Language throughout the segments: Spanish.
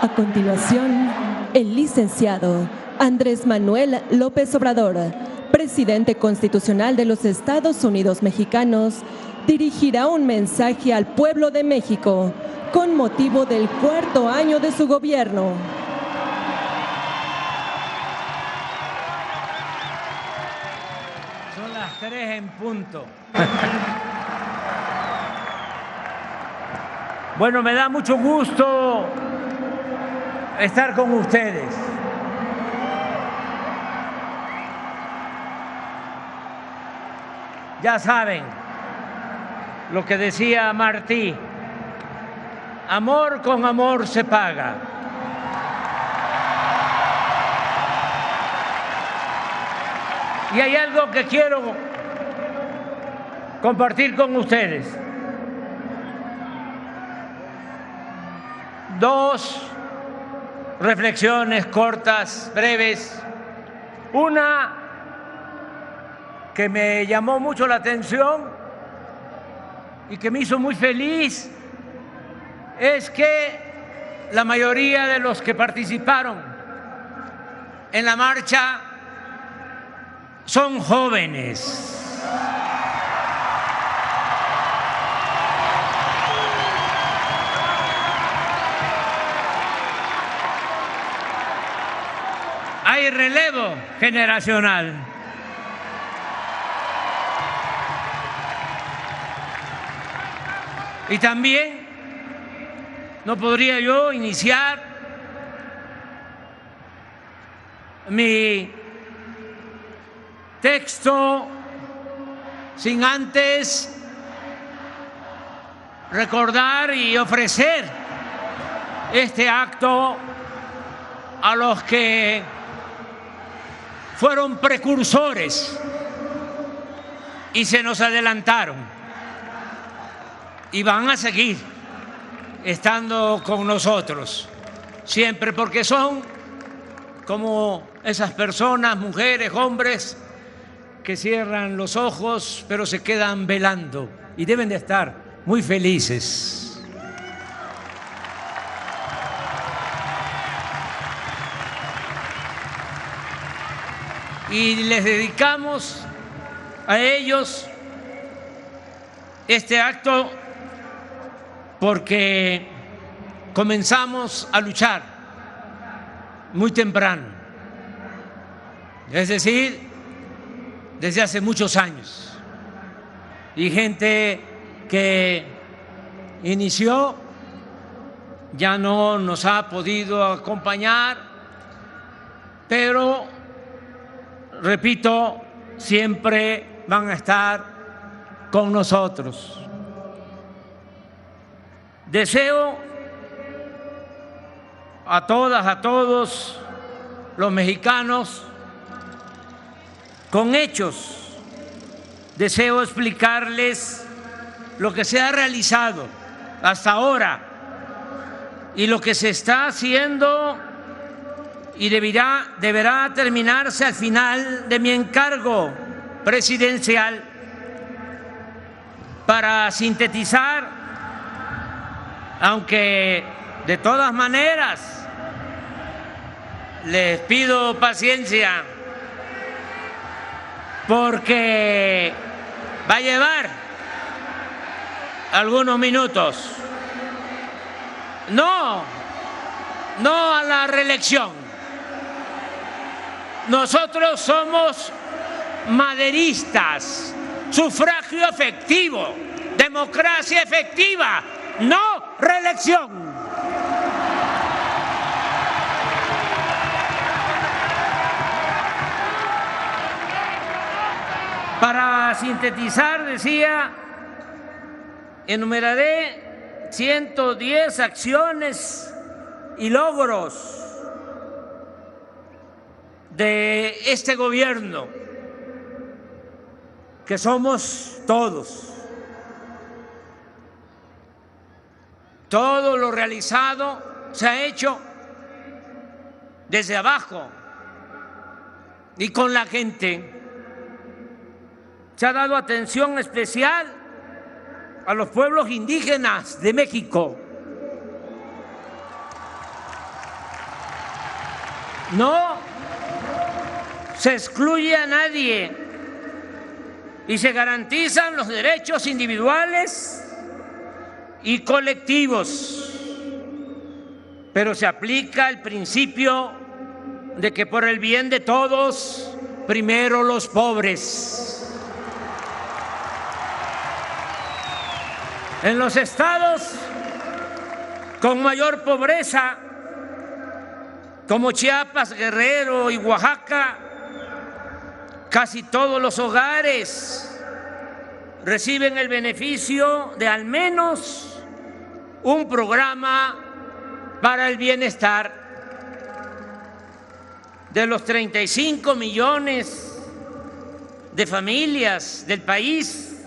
A continuación, el licenciado Andrés Manuel López Obrador, presidente constitucional de los Estados Unidos mexicanos, dirigirá un mensaje al pueblo de México con motivo del 4º año de su gobierno. Son las 3 en punto. Bueno, me da mucho gusto estar con ustedes. Ya saben lo que decía Martí, amor con amor se paga. Y hay algo que quiero compartir con ustedes. 2 reflexiones cortas, breves. Una que me llamó mucho la atención y que me hizo muy feliz es que la mayoría de los que participaron en la marcha son jóvenes. Hay relevo generacional. Y también no podría yo iniciar mi texto sin antes recordar y ofrecer este acto a los que fueron precursores y se nos adelantaron y van a seguir estando con nosotros siempre, porque son como esas personas, mujeres, hombres, que cierran los ojos pero se quedan velando y deben de estar muy felices. Y les dedicamos a ellos este acto porque comenzamos a luchar muy temprano, es decir, desde hace muchos años. Y gente que inició ya no nos ha podido acompañar, pero repito, siempre van a estar con nosotros. Deseo a todas, a todos los mexicanos, con hechos, deseo explicarles lo que se ha realizado hasta ahora y lo que se está haciendo y deberá terminarse al final de mi encargo presidencial. Para sintetizar, aunque de todas maneras les pido paciencia porque va a llevar algunos minutos. No a la reelección. Nosotros somos maderistas, sufragio efectivo, democracia efectiva, no reelección. Para sintetizar, decía, enumeraré 110 acciones y logros de este gobierno, que somos todos. Todo lo realizado se ha hecho desde abajo y con la gente. Se ha dado atención especial a los pueblos indígenas de México. No se excluye a nadie y se garantizan los derechos individuales y colectivos, pero se aplica el principio de que por el bien de todos, primero los pobres. En los estados con mayor pobreza, como Chiapas, Guerrero y Oaxaca, casi todos los hogares reciben el beneficio de al menos un programa para el bienestar. De los 35 millones de familias del país,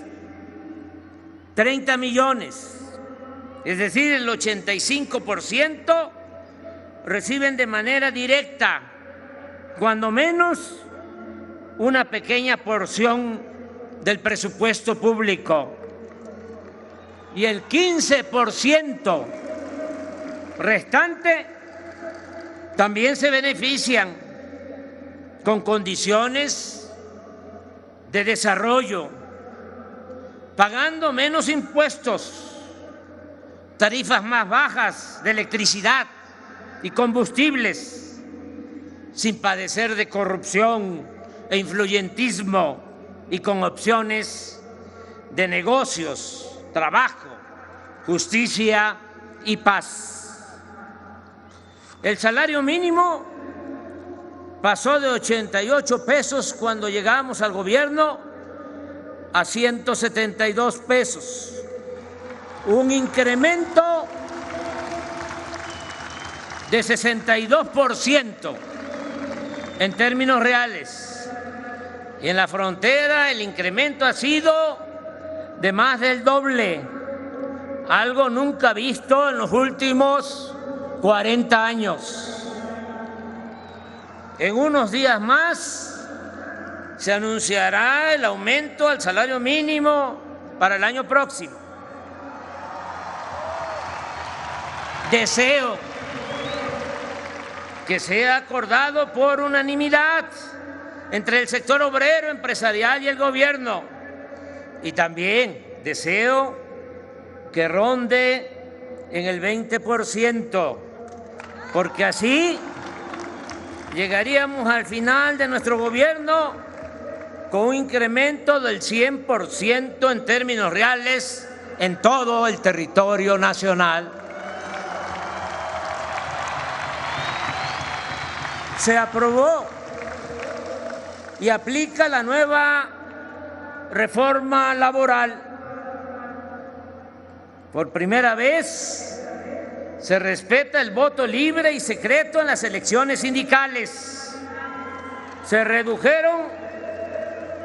30 millones, es decir, el 85%, reciben de manera directa, cuando menos, una pequeña porción del presupuesto público. Y el 15% restante también se benefician con condiciones de desarrollo, pagando menos impuestos, tarifas más bajas de electricidad y combustibles, sin padecer de corrupción e influyentismo y con opciones de negocios, trabajo, justicia y paz. El salario mínimo pasó de 88 pesos cuando llegamos al gobierno a 172 pesos, un incremento de 62% en términos reales. Y en la frontera el incremento ha sido de más del doble, algo nunca visto en los últimos 40 años. En unos días más se anunciará el aumento al salario mínimo para el año próximo. Deseo que sea acordado por unanimidad entre el sector obrero, empresarial y el gobierno. Y también deseo que ronde en el 20%, porque así llegaríamos al final de nuestro gobierno con un incremento del 100% en términos reales en todo el territorio nacional. Se aprobó y aplica la nueva reforma laboral. Por primera vez se respeta el voto libre y secreto en las elecciones sindicales. Se redujeron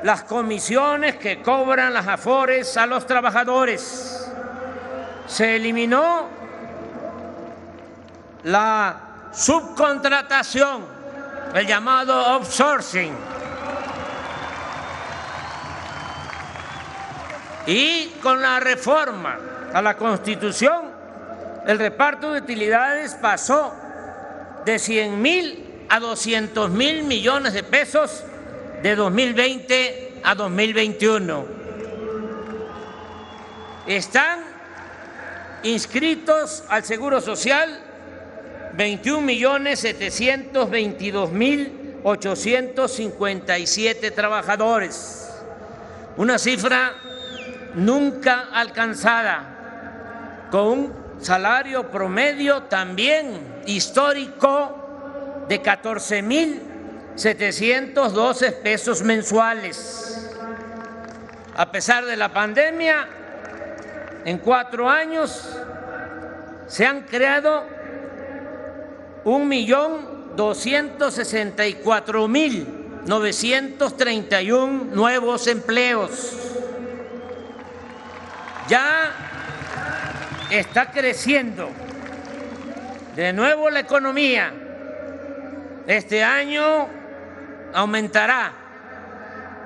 las comisiones que cobran las afores a los trabajadores. Se eliminó la subcontratación, el llamado outsourcing. Y con la reforma a la Constitución, el reparto de utilidades pasó de 100,000 a 200,000 millones de pesos de 2020 a 2021. Están inscritos al Seguro Social 21,722,857 trabajadores, una cifra nunca alcanzada, con un salario promedio también histórico de 14,712 pesos mensuales. A pesar de la pandemia, en 4 años se han creado 1,264,931 nuevos empleos. Ya está creciendo de nuevo la economía. Este año aumentará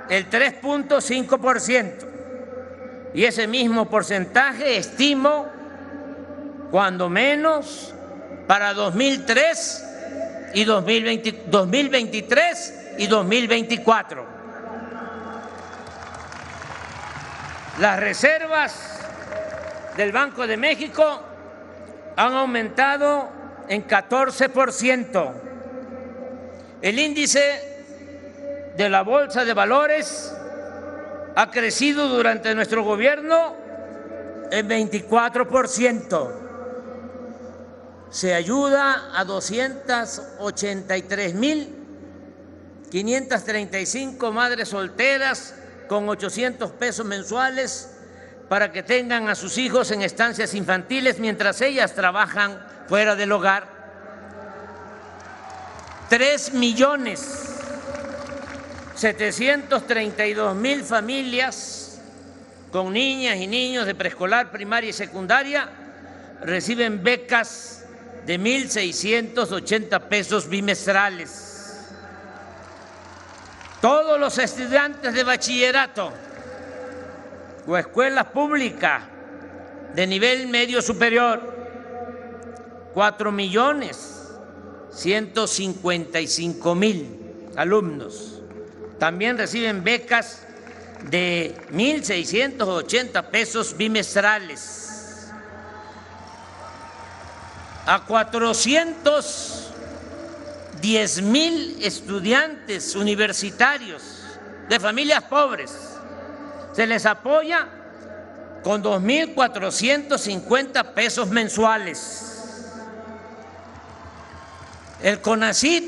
el 3,5%, y ese mismo porcentaje estimo, cuando menos para 2003, y 2023 y 2024. Las reservas del Banco de México han aumentado en 14%. El índice de la Bolsa de Valores ha crecido durante nuestro gobierno en 24%. Se ayuda a 283,535 madres solteras con 800 pesos mensuales para que tengan a sus hijos en estancias infantiles mientras ellas trabajan fuera del hogar. 3,732,000 familias con niñas y niños de preescolar, primaria y secundaria reciben becas de 1,680 pesos bimestrales. Todos los estudiantes de bachillerato o escuela pública de nivel medio superior, 4,155,000 alumnos, también reciben becas de 1,680 pesos bimestrales. A 410,000 estudiantes universitarios de familias pobres se les apoya con 2,450 pesos mensuales. El CONACYT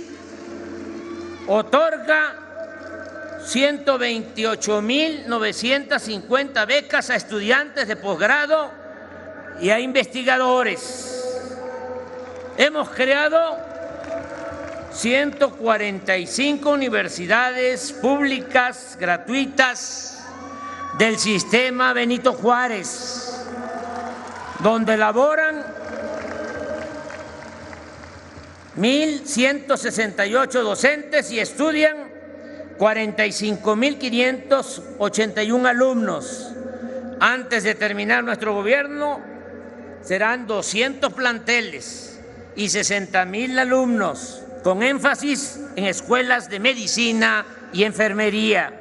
otorga 128,950 becas a estudiantes de posgrado y a investigadores. Hemos creado 145 universidades públicas gratuitas del sistema Benito Juárez, donde laboran 1,168 docentes y estudian 45,581 alumnos. Antes de terminar nuestro gobierno, serán 200 planteles y 60,000 alumnos, con énfasis en escuelas de medicina y enfermería.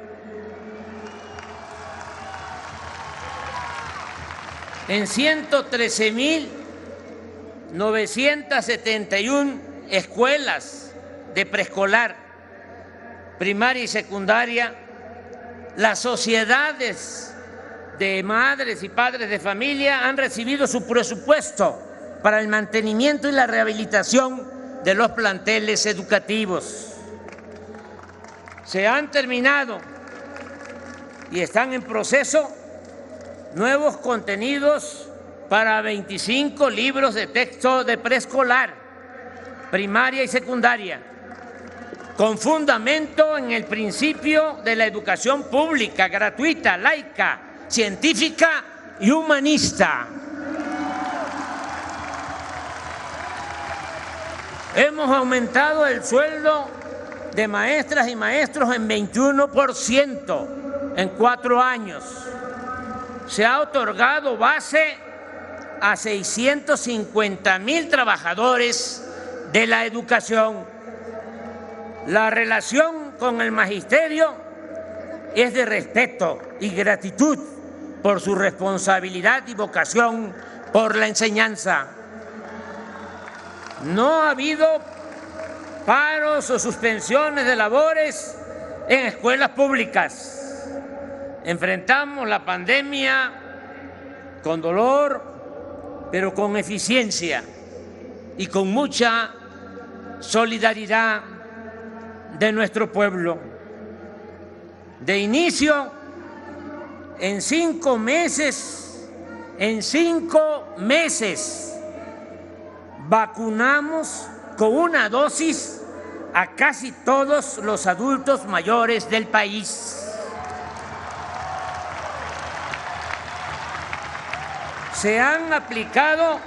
En 113,971 escuelas de preescolar, primaria y secundaria, las sociedades de madres y padres de familia han recibido su presupuesto para el mantenimiento y la rehabilitación de los planteles educativos. Se han terminado y están en proceso nuevos contenidos para 25 libros de texto de preescolar, primaria y secundaria, con fundamento en el principio de la educación pública, gratuita, laica, científica y humanista. Hemos aumentado el sueldo de maestras y maestros en 21% en 4 años. Se ha otorgado base a 650,000 trabajadores de la educación. La relación con el magisterio es de respeto y gratitud por su responsabilidad y vocación por la enseñanza. No ha habido paros o suspensiones de labores en escuelas públicas. Enfrentamos la pandemia con dolor, pero con eficiencia y con mucha solidaridad de nuestro pueblo. De inicio, en 5 meses, vacunamos con una dosis a casi todos los adultos mayores del país. Se han aplicado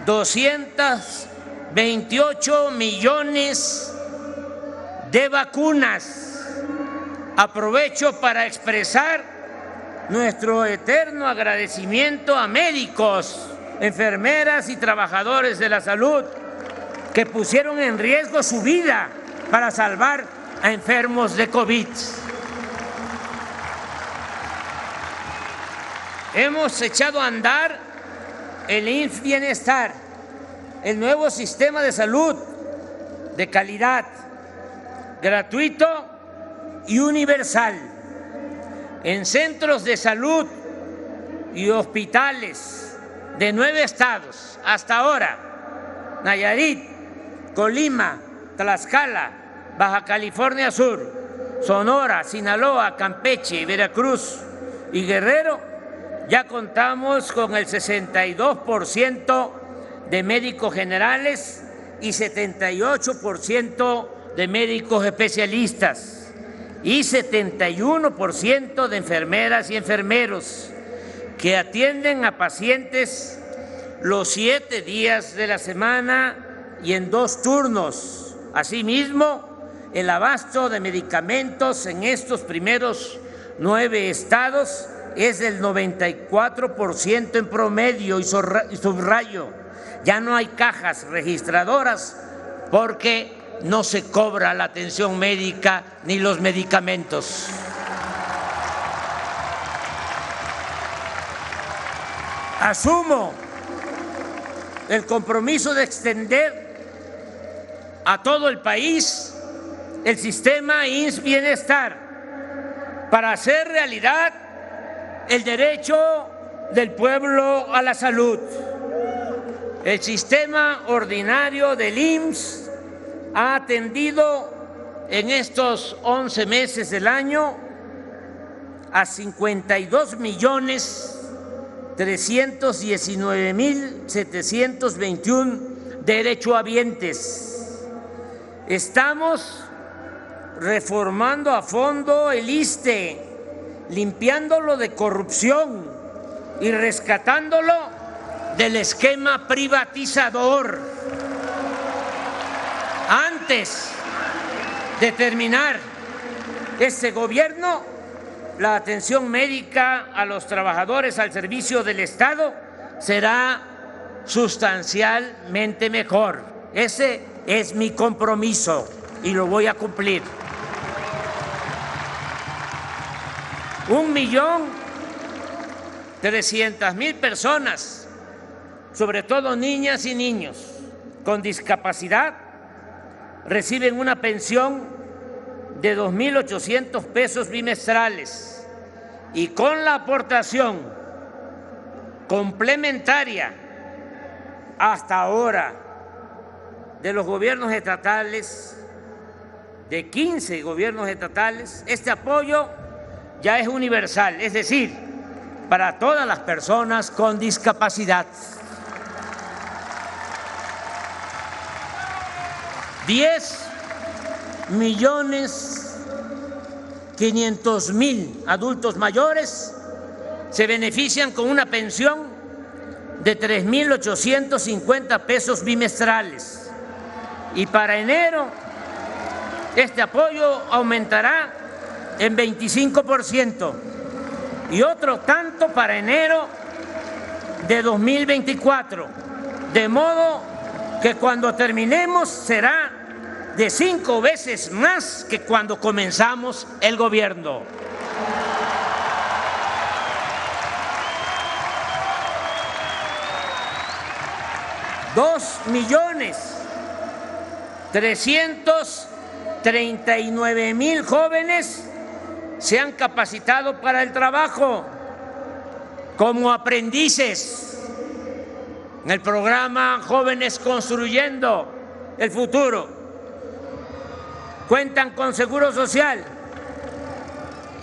228 millones de vacunas. Aprovecho para expresar nuestro eterno agradecimiento a médicos, enfermeras y trabajadores de la salud que pusieron en riesgo su vida para salvar a enfermos de COVID. Hemos echado a andar el IMSS Bienestar, el nuevo sistema de salud de calidad, gratuito y universal, en centros de salud y hospitales de 9 estados hasta ahora: Nayarit, Colima, Tlaxcala, Baja California Sur, Sonora, Sinaloa, Campeche, Veracruz y Guerrero. Ya contamos con el 62% de médicos generales y 78% de médicos especialistas y 71% de enfermeras y enfermeros que atienden a pacientes los 7 días de la semana y en 2 turnos. Asimismo, el abasto de medicamentos en estos primeros 9 estados es del 94% en promedio, y subrayo, ya no hay cajas registradoras porque no se cobra la atención médica ni los medicamentos. Asumo el compromiso de extender a todo el país el sistema IMSS Bienestar para hacer realidad el derecho del pueblo a la salud. El sistema ordinario del IMSS ha atendido en estos 11 meses del año a 52.319.721 derechohabientes. Estamos reformando a fondo el ISSSTE, limpiándolo de corrupción y rescatándolo del esquema privatizador. Antes de terminar este gobierno, la atención médica a los trabajadores al servicio del Estado será sustancialmente mejor. Ese es mi compromiso y lo voy a cumplir. 1.300.000 personas, sobre todo niñas y niños con discapacidad, reciben una pensión de 2.800 pesos bimestrales, y con la aportación complementaria hasta ahora de los gobiernos estatales, de 15 gobiernos estatales, este apoyo ya es universal, es decir, para todas las personas con discapacidad. 10.500.000 adultos mayores se benefician con una pensión de 3.850 pesos bimestrales, y para enero este apoyo aumentará en 25% y otro tanto para enero de 2024, de modo que cuando terminemos será de 5 veces más que cuando comenzamos el gobierno. $2.339.000 jóvenes se han capacitado para el trabajo como aprendices en el programa Jóvenes Construyendo el Futuro. Cuentan con seguro social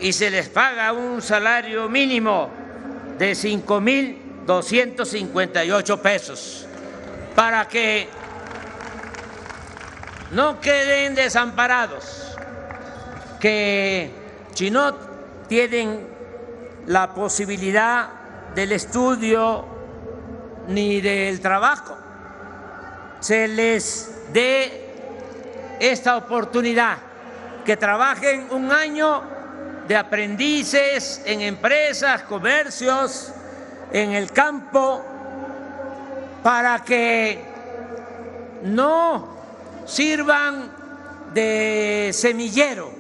y se les paga un salario mínimo de 5.258 pesos para que no queden desamparados, que si no tienen la posibilidad del estudio ni del trabajo, se les dé esta oportunidad, que trabajen un año de aprendices en empresas, comercios, en el campo, para que no sirvan de semillero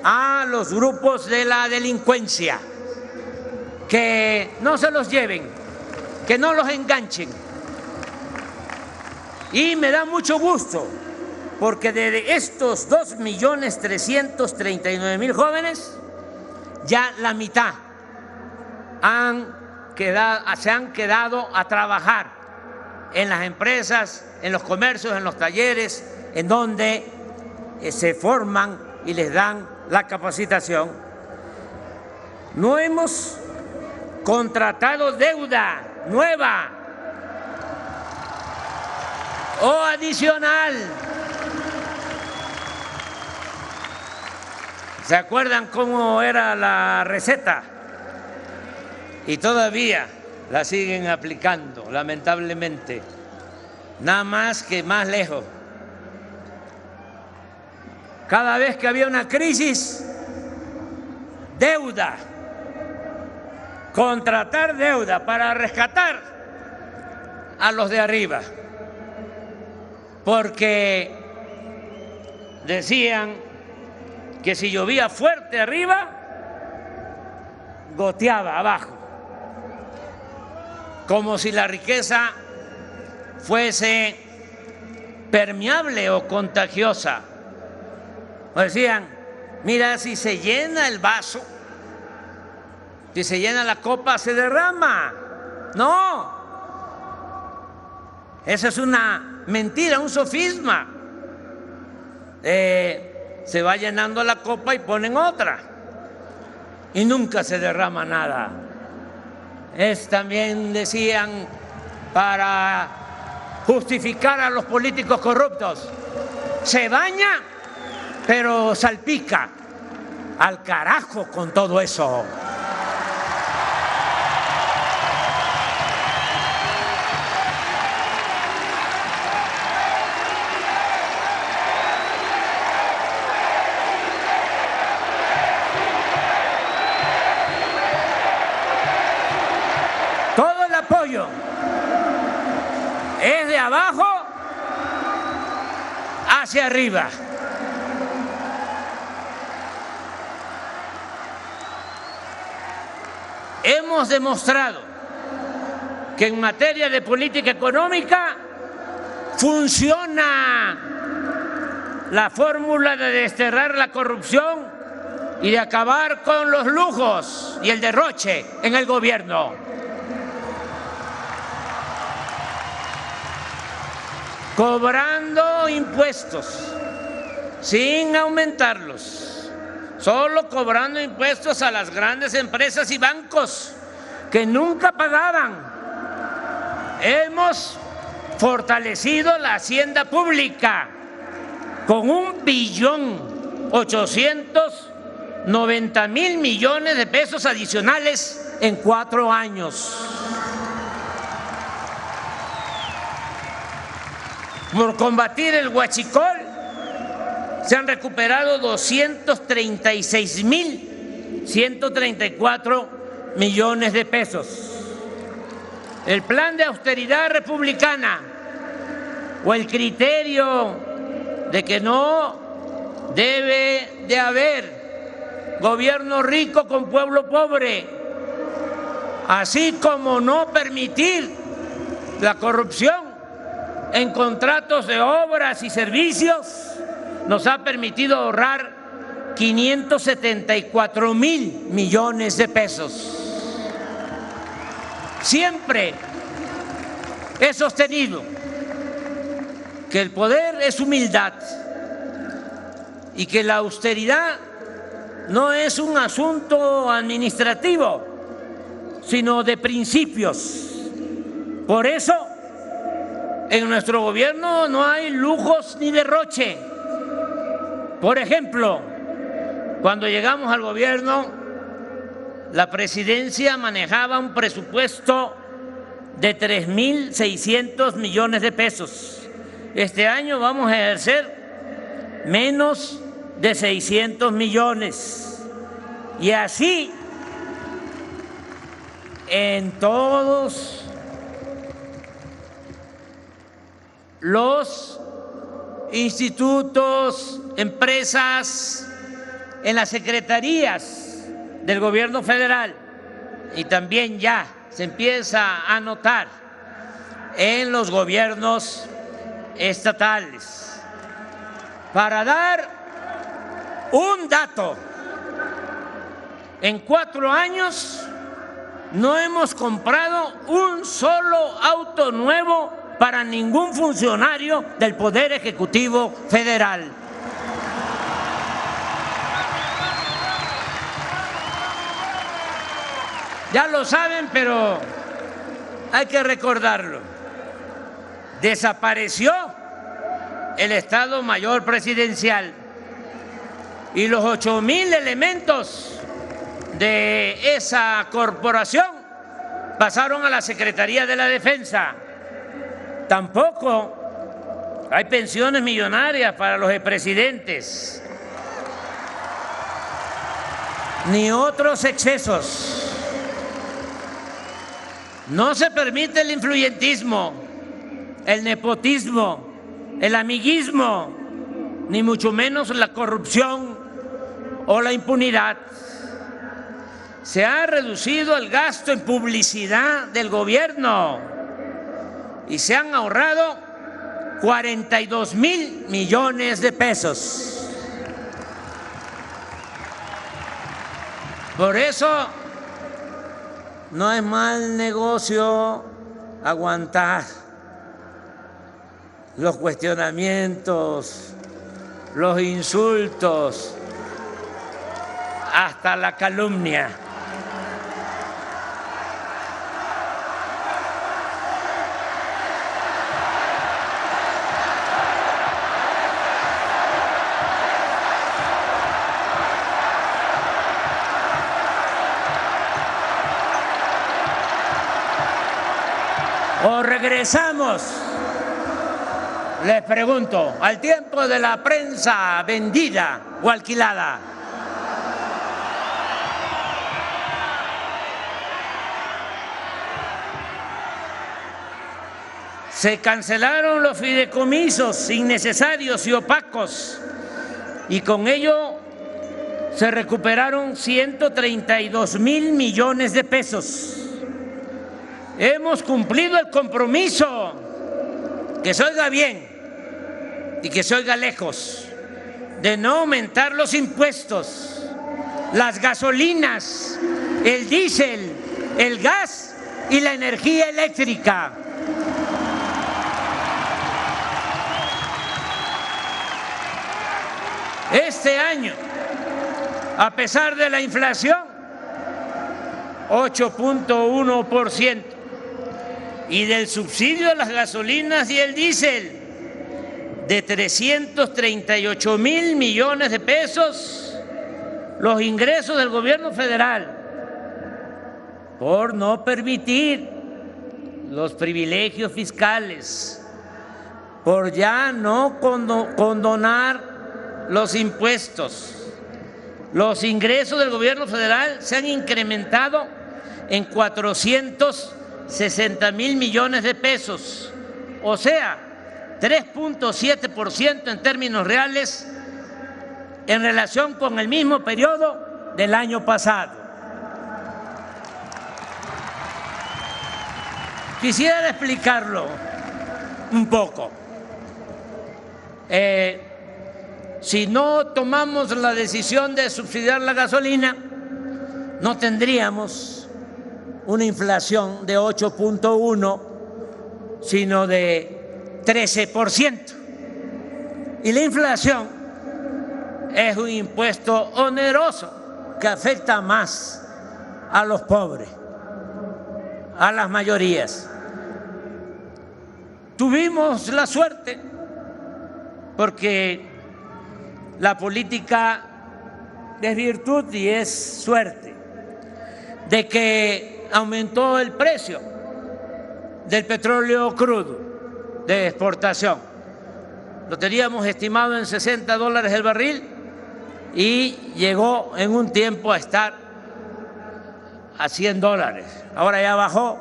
a los grupos de la delincuencia, que no se los lleven, que no los enganchen. Y me da mucho gusto porque de estos 2.339.000 jóvenes, ya la mitad se han quedado a trabajar en las empresas, en los comercios, en los talleres, en donde se forman y les dan la capacitación. No hemos contratado deuda nueva o adicional. ¿Se acuerdan cómo era la receta? Y todavía la siguen aplicando, lamentablemente, nada más que más lejos. Cada vez que había una crisis, deuda, contratar deuda para rescatar a los de arriba, porque decían que si llovía fuerte arriba, goteaba abajo, como si la riqueza fuese permeable o contagiosa. O decían, mira, si se llena el vaso, si se llena la copa, se derrama. No, esa es una mentira, un sofisma. Se va llenando la copa y ponen otra y nunca se derrama nada. También decían, para justificar a los políticos corruptos, se baña pero salpica. Al carajo con todo eso. Todo el apoyo es de abajo hacia arriba. Hemos demostrado que en materia de política económica funciona la fórmula de desterrar la corrupción y de acabar con los lujos y el derroche en el gobierno. Cobrando impuestos sin aumentarlos. Solo cobrando impuestos a las grandes empresas y bancos que nunca pagaban. Hemos fortalecido la hacienda pública con 1.890.000 millones de pesos adicionales en 4 años. Por combatir el huachicol, se han recuperado 236.134 millones de pesos. El plan de austeridad republicana o el criterio de que no debe de haber gobierno rico con pueblo pobre, así como no permitir la corrupción en contratos de obras y servicios, nos ha permitido ahorrar 574.000 millones de pesos. Siempre he sostenido que el poder es humildad y que la austeridad no es un asunto administrativo, sino de principios. Por eso, en nuestro gobierno no hay lujos ni derroche. Por ejemplo, cuando llegamos al gobierno, la presidencia manejaba un presupuesto de 3.600 millones de pesos. Este año vamos a ejercer menos de 600 millones. Y así en todos los institutos, empresas, en las secretarías del gobierno federal, y también ya se empieza a notar en los gobiernos estatales. Para dar un dato, en 4 años no hemos comprado un solo auto nuevo para ningún funcionario del Poder Ejecutivo Federal. Ya lo saben, pero hay que recordarlo. Desapareció el Estado Mayor Presidencial y los 8,000 elementos de esa corporación pasaron a la Secretaría de la Defensa. Tampoco hay pensiones millonarias para los expresidentes, ni otros excesos. No se permite el influyentismo, el nepotismo, el amiguismo, ni mucho menos la corrupción o la impunidad. Se ha reducido el gasto en publicidad del gobierno y se han ahorrado 42,000 millones de pesos. Por eso no es mal negocio aguantar los cuestionamientos, los insultos, hasta la calumnia. ¿O regresamos, les pregunto, al tiempo de la prensa vendida o alquilada? Se cancelaron los fideicomisos innecesarios y opacos y con ello se recuperaron 132,000 millones de pesos. Hemos cumplido el compromiso, que se oiga bien y que se oiga lejos, de no aumentar los impuestos, las gasolinas, el diésel, el gas y la energía eléctrica. Este año, a pesar de la inflación, 8.1%, y del subsidio a las gasolinas y el diésel de 338,000 millones de pesos, los ingresos del gobierno federal, por no permitir los privilegios fiscales, por ya no condonar los impuestos, los ingresos del gobierno federal se han incrementado en 460,000 millones de pesos, o sea, 3.7% en términos reales en relación con el mismo periodo del año pasado. Quisiera explicarlo un poco. Si no tomamos la decisión de subsidiar la gasolina, no tendríamos una inflación de 8.1, sino de 13%. Y la inflación es un impuesto oneroso que afecta más a los pobres, a las mayorías. Tuvimos la suerte, porque la política es virtud y es suerte, de que aumentó el precio del petróleo crudo de exportación. Lo teníamos estimado en $60 el barril y llegó en un tiempo a estar a $100. Ahora ya bajó,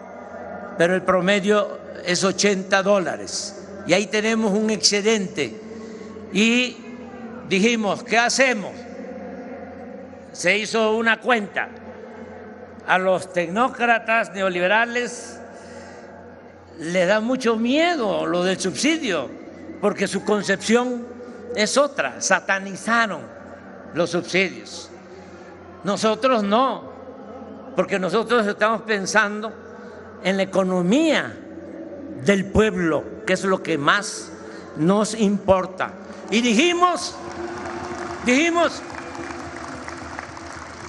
pero el promedio es $80 y ahí tenemos un excedente. Y dijimos, ¿qué hacemos? Se hizo una cuenta. A los tecnócratas neoliberales les da mucho miedo lo del subsidio, porque su concepción es otra, satanizaron los subsidios. Nosotros no, porque nosotros estamos pensando en la economía del pueblo, que es lo que más nos importa. Y dijimos,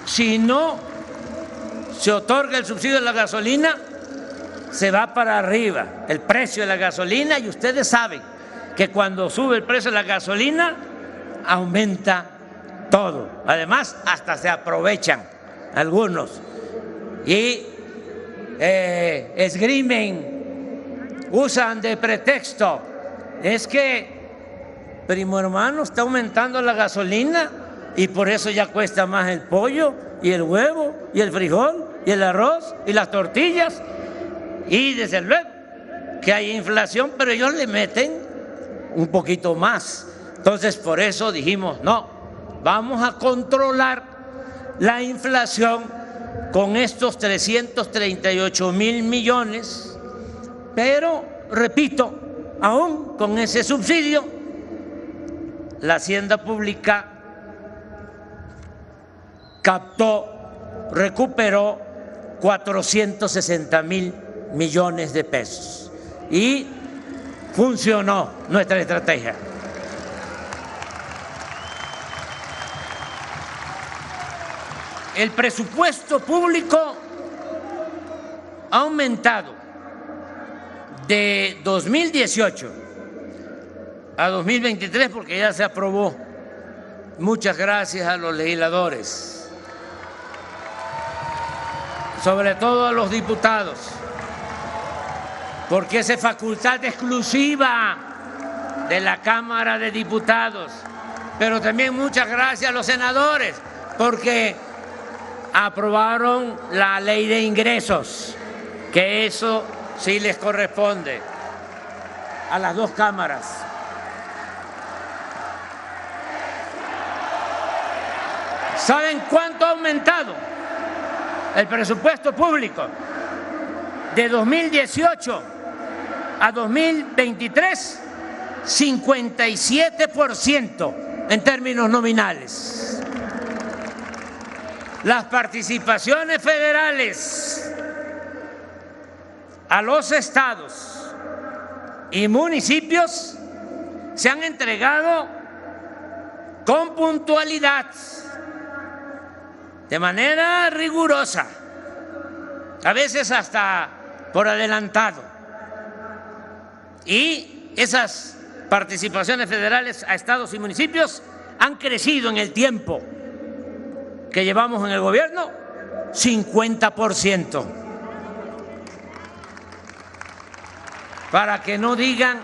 si no se otorga el subsidio de la gasolina, se va para arriba el precio de la gasolina, y ustedes saben que cuando sube el precio de la gasolina aumenta todo. Además, hasta se aprovechan algunos y esgrimen, usan de pretexto, es que primo hermano está aumentando la gasolina y por eso ya cuesta más el pollo y el huevo y el frijol y el arroz y las tortillas, y desde luego que hay inflación, pero ellos le meten un poquito más. Entonces por eso dijimos, no, vamos a controlar la inflación con estos 338,000 millones, pero repito, aún con ese subsidio, la Hacienda Pública recuperó 460,000 millones de pesos y funcionó nuestra estrategia. El presupuesto público ha aumentado de 2018 a 2023 porque ya se aprobó. Muchas gracias a los legisladores, sobre todo a los diputados, porque es facultad exclusiva de la Cámara de Diputados. Pero también muchas gracias a los senadores, porque aprobaron la ley de ingresos, que eso sí les corresponde a las dos cámaras. ¿Saben cuánto ha aumentado el presupuesto público de 2018 a 2023? 57% en términos nominales. Las participaciones federales a los estados y municipios se han entregado con puntualidad, de manera rigurosa, a veces hasta por adelantado. Y esas participaciones federales a estados y municipios han crecido en el tiempo que llevamos en el gobierno, 50%. Para que no digan,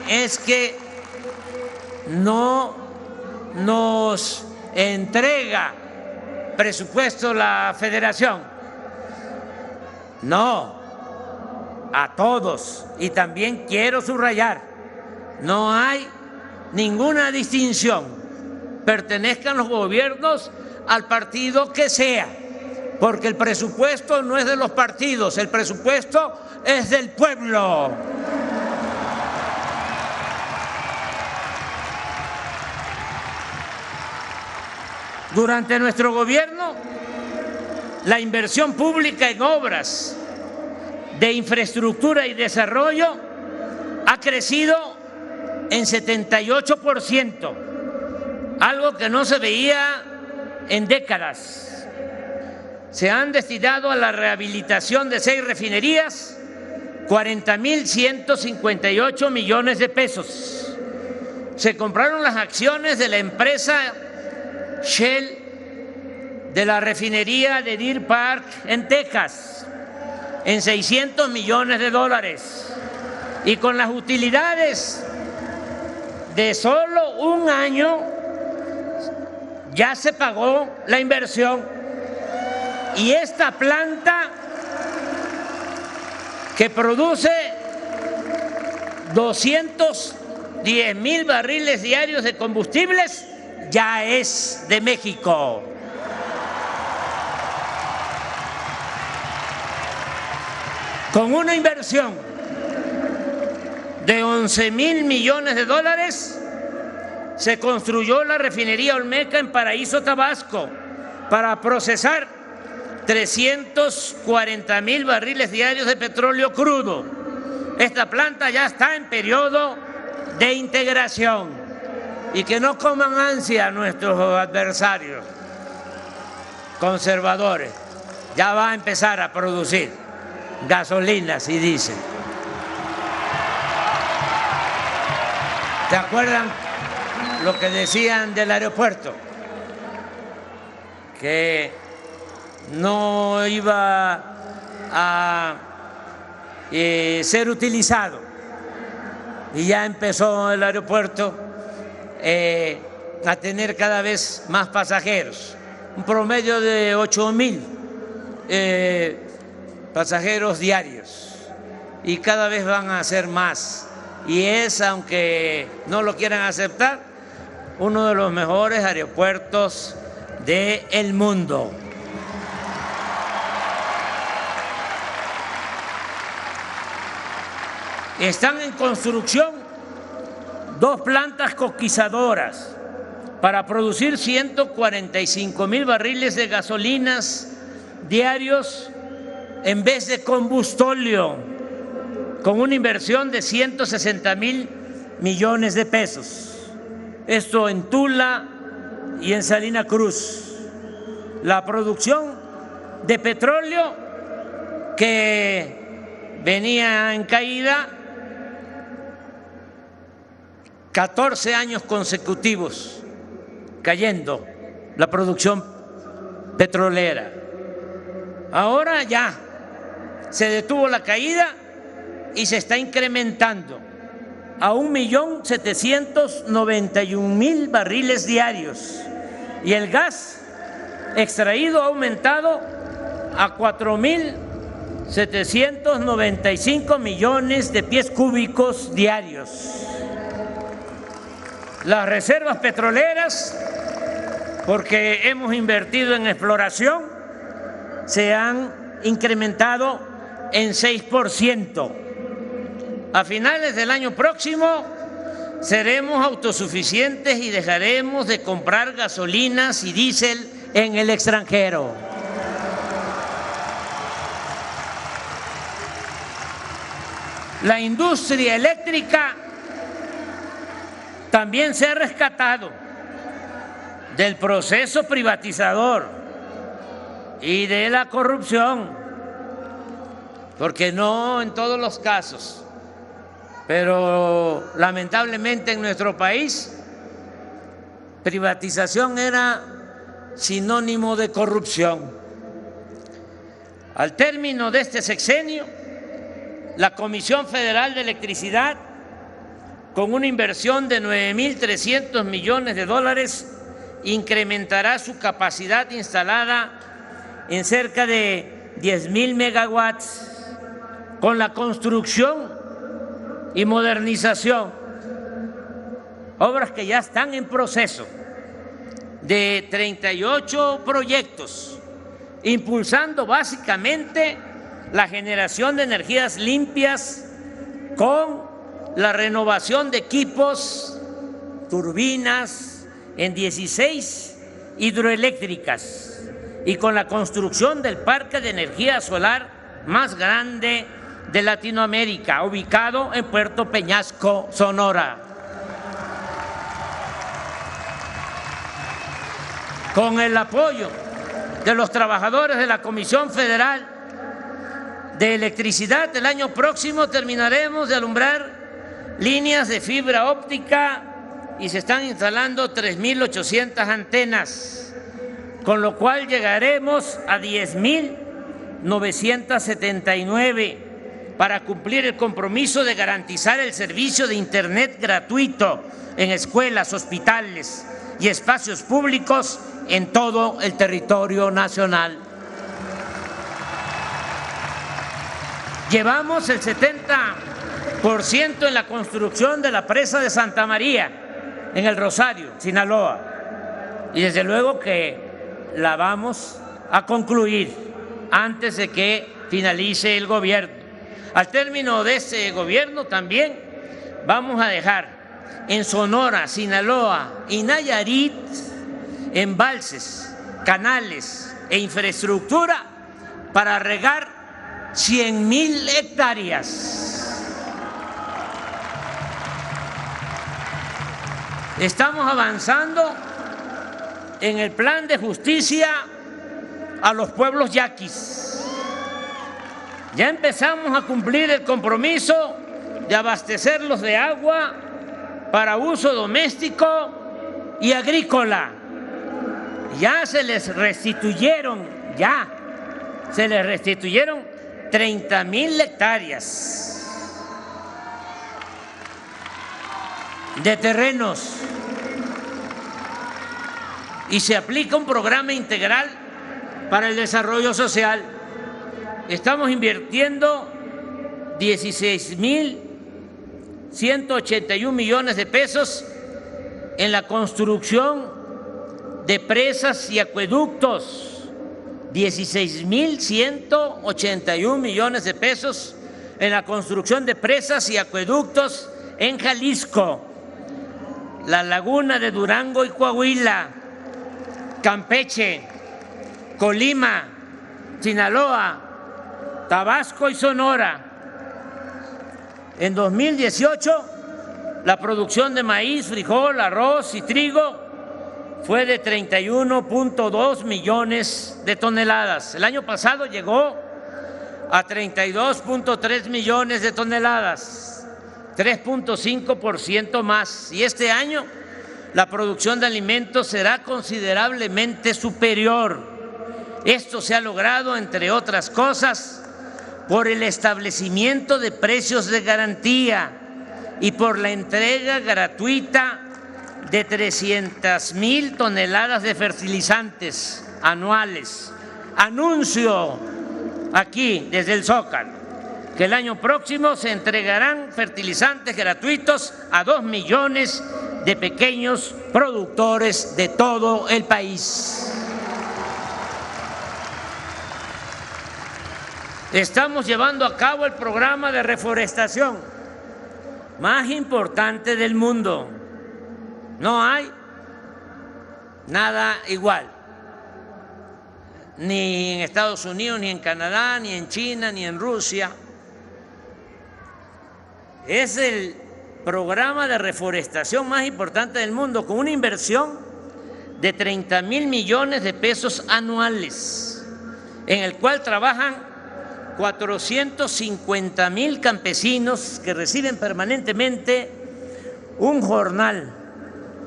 es que no nos entrega presupuesto la federación. No, a todos. Y también quiero subrayar, no hay ninguna distinción, pertenezcan los gobiernos al partido que sea, porque el presupuesto no es de los partidos, el presupuesto es del pueblo. Durante nuestro gobierno, la inversión pública en obras de infraestructura y desarrollo ha crecido en 78%, algo que no se veía en décadas. Se han destinado a la rehabilitación de 6 refinerías 40,158 millones de pesos. Se compraron las acciones de la empresa Shell de la refinería de Deer Park en Texas en $600 millones, y con las utilidades de solo un año ya se pagó la inversión. Y esta planta, que produce 210,000 barriles diarios de combustibles ya es de México. Con una inversión de 11,000 millones de dólares, se construyó la refinería Olmeca en Paraíso, Tabasco, para procesar 340,000 barriles diarios de petróleo crudo. Esta planta ya está en periodo de integración. Y que no coman ansia nuestros adversarios conservadores. Ya va a empezar a producir gasolinas y diésel. ¿Se acuerdan lo que decían del aeropuerto? Que no iba a ser utilizado. Y ya empezó el aeropuerto a tener cada vez más pasajeros. Un promedio de 8,000 pasajeros diarios. Y cada vez van a ser más. Y es, aunque no lo quieran aceptar, uno de los mejores aeropuertos del mundo. Están en construcción 2 plantas coquizadoras para producir 145,000 barriles de gasolinas diarios en vez de combustóleo, con una inversión de 160,000 millones de pesos. Esto en Tula y en Salina Cruz. La producción de petróleo que venía en caída 14 años consecutivos, cayendo la producción petrolera. Ahora ya se detuvo la caída y se está incrementando a 1,791,000 barriles diarios. Y el gas extraído ha aumentado a 4,795 millones de pies cúbicos diarios. Las reservas petroleras, porque hemos invertido en exploración, se han incrementado en 6%. A finales del año próximo seremos autosuficientes y dejaremos de comprar gasolinas y diésel en el extranjero. La industria eléctrica también se ha rescatado del proceso privatizador y de la corrupción, porque no en todos los casos, pero lamentablemente en nuestro país privatización era sinónimo de corrupción. Al término de este sexenio, la Comisión Federal de Electricidad, con una inversión de 9,300 millones de dólares, incrementará su capacidad instalada en cerca de 10,000 megawatts, con la construcción y modernización, obras que ya están en proceso, de 38 proyectos, impulsando básicamente la generación de energías limpias con la renovación de equipos, turbinas en 16 hidroeléctricas y con la construcción del parque de energía solar más grande de Latinoamérica, ubicado en Puerto Peñasco, Sonora. Con el apoyo de los trabajadores de la Comisión Federal de Electricidad, el año próximo terminaremos de alumbrar líneas de fibra óptica y se están instalando 3,800 antenas, con lo cual llegaremos a 10,979 para cumplir el compromiso de garantizar el servicio de Internet gratuito en escuelas, hospitales y espacios públicos en todo el territorio nacional. Llevamos el 70% en la construcción de la presa de Santa María, en el Rosario, Sinaloa. Y desde luego que la vamos a concluir antes de que finalice el gobierno. Al término de este gobierno también vamos a dejar en Sonora, Sinaloa y Nayarit embalses, canales e infraestructura para regar 100,000 hectáreas. Estamos avanzando en el plan de justicia a los pueblos yaquis. Ya empezamos a cumplir el compromiso de abastecerlos de agua para uso doméstico y agrícola. Ya se les restituyeron 30,000 hectáreas de terrenos y se aplica un programa integral para el desarrollo social. Estamos invirtiendo 16,181 millones de pesos en la construcción de presas y acueductos, 16,181 millones de pesos en la construcción de presas y acueductos en Jalisco, la laguna de Durango y Coahuila, Campeche, Colima, Sinaloa, Tabasco y Sonora. En 2018, la producción de maíz, frijol, arroz y trigo fue de 31.2 millones de toneladas. El año pasado llegó a 32.3 millones de toneladas, 3.5% más. Y este año la producción de alimentos será considerablemente superior. Esto se ha logrado, entre otras cosas, por el establecimiento de precios de garantía y por la entrega gratuita de 300,000 toneladas de fertilizantes anuales. Anuncio aquí desde el Zócalo que el año próximo se entregarán fertilizantes gratuitos a 2 millones de pequeños productores de todo el país. Estamos llevando a cabo el programa de reforestación más importante del mundo. No hay nada igual, ni en Estados Unidos, ni en Canadá, ni en China, ni en Rusia. Es el programa de reforestación más importante del mundo, con una inversión de 30,000 millones de pesos anuales, en el cual trabajan 450,000 campesinos que reciben permanentemente un jornal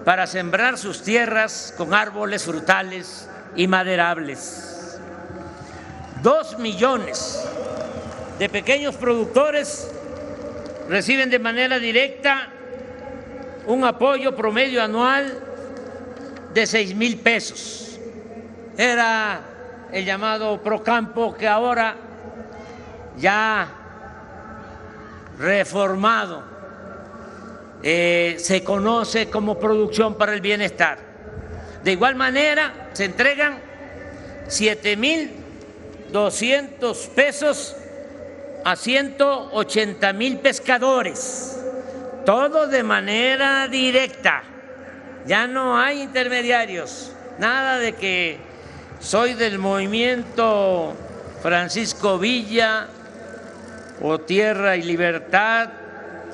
para sembrar sus tierras con árboles frutales y maderables. 2 millones de pequeños productores reciben de manera directa un apoyo promedio anual de 6,000 pesos. Era el llamado Procampo, que ahora ya reformado se conoce como Producción para el Bienestar. De igual manera, se entregan 7,200 pesos a 180,000 pescadores, todo de manera directa. Ya no hay intermediarios, nada de que soy del movimiento Francisco Villa o Tierra y Libertad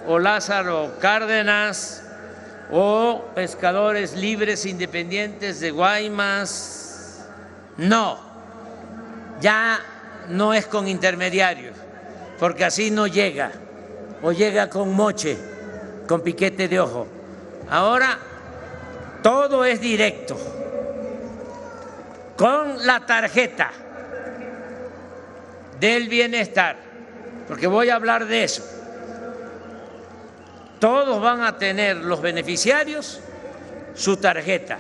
o Lázaro Cárdenas o pescadores libres independientes de Guaymas. No, ya no es con intermediarios, porque así no llega, o llega con moche, con piquete de ojo. Ahora todo es directo, con la tarjeta del bienestar, porque voy a hablar de eso. Todos van a tener, los beneficiarios, su tarjeta,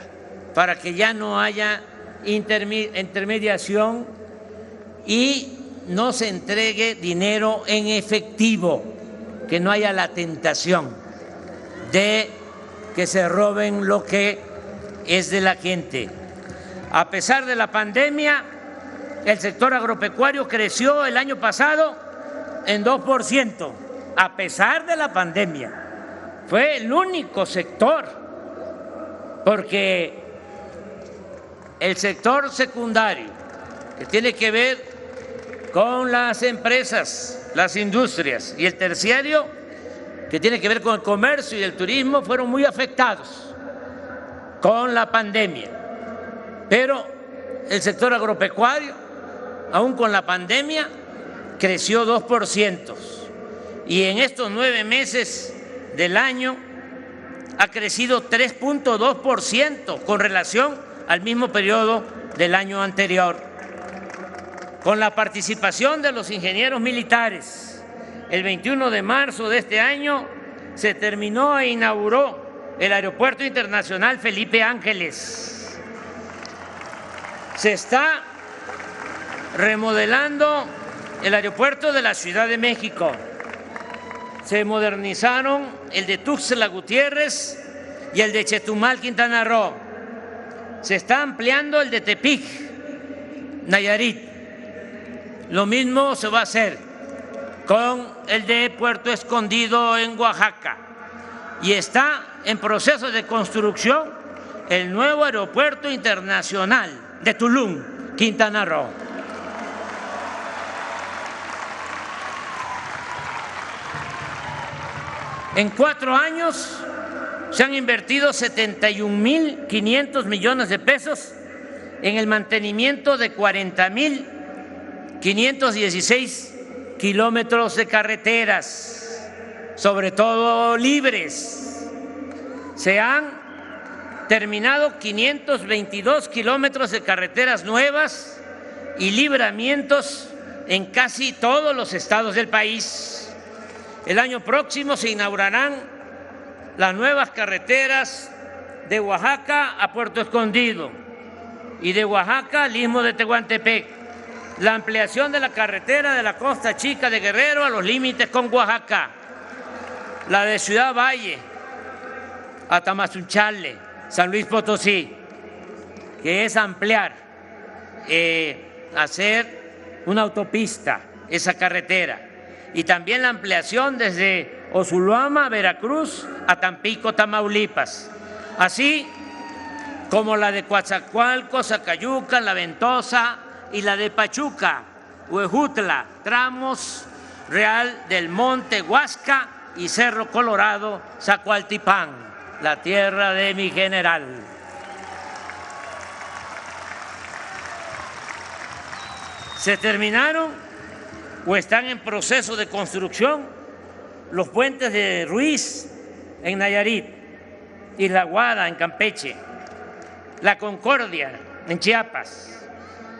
para que ya no haya intermediación y no se entregue dinero en efectivo. que no haya la tentación de que se roben lo que es de la gente. A pesar de la pandemia, el sector agropecuario creció el año pasado en 2%, a pesar de la pandemia. Fue el único sector, porque el sector secundario, que tiene que ver con las empresas, las industrias, y el terciario, que tiene que ver con el comercio y el turismo, fueron muy afectados con la pandemia. Pero el sector agropecuario, aún con la pandemia, creció 2%. Y en estos 9 meses del año ha crecido 3.2% con relación al mismo periodo del año anterior. Con la participación de los ingenieros militares, el 21 de marzo de este año se terminó e inauguró el Aeropuerto Internacional Felipe Ángeles. Se está remodelando el aeropuerto de la Ciudad de México. Se modernizaron el de Tuxtla Gutiérrez y el de Chetumal, Quintana Roo. Se está ampliando el de Tepic, Nayarit. Lo mismo se va a hacer con el de Puerto Escondido en Oaxaca. Y está en proceso de construcción el nuevo aeropuerto internacional de Tulum, Quintana Roo. En 4 años se han invertido 71.500 millones de pesos en el mantenimiento de 40.516 kilómetros de carreteras, sobre todo libres. Se han terminado 522 kilómetros de carreteras nuevas y libramientos en casi todos los estados del país. El año próximo se inaugurarán las nuevas carreteras de Oaxaca a Puerto Escondido y de Oaxaca al Istmo de Tehuantepec, la ampliación de la carretera de la Costa Chica de Guerrero a los límites con Oaxaca, la de Ciudad Valle a Tamazunchale, San Luis Potosí, que es ampliar, hacer una autopista, esa carretera, y también la ampliación desde Osulama, Veracruz, a Tampico, Tamaulipas, así como la de Coatzacoalcos, Zacayuca, La Ventosa y la de Pachuca, Huejutla, tramos Real del Monte, Huasca y Cerro Colorado, Zacualtipán, la tierra de mi general. Se terminaron o están en proceso de construcción los puentes de Ruiz en Nayarit, Isla Guada en Campeche, La Concordia en Chiapas,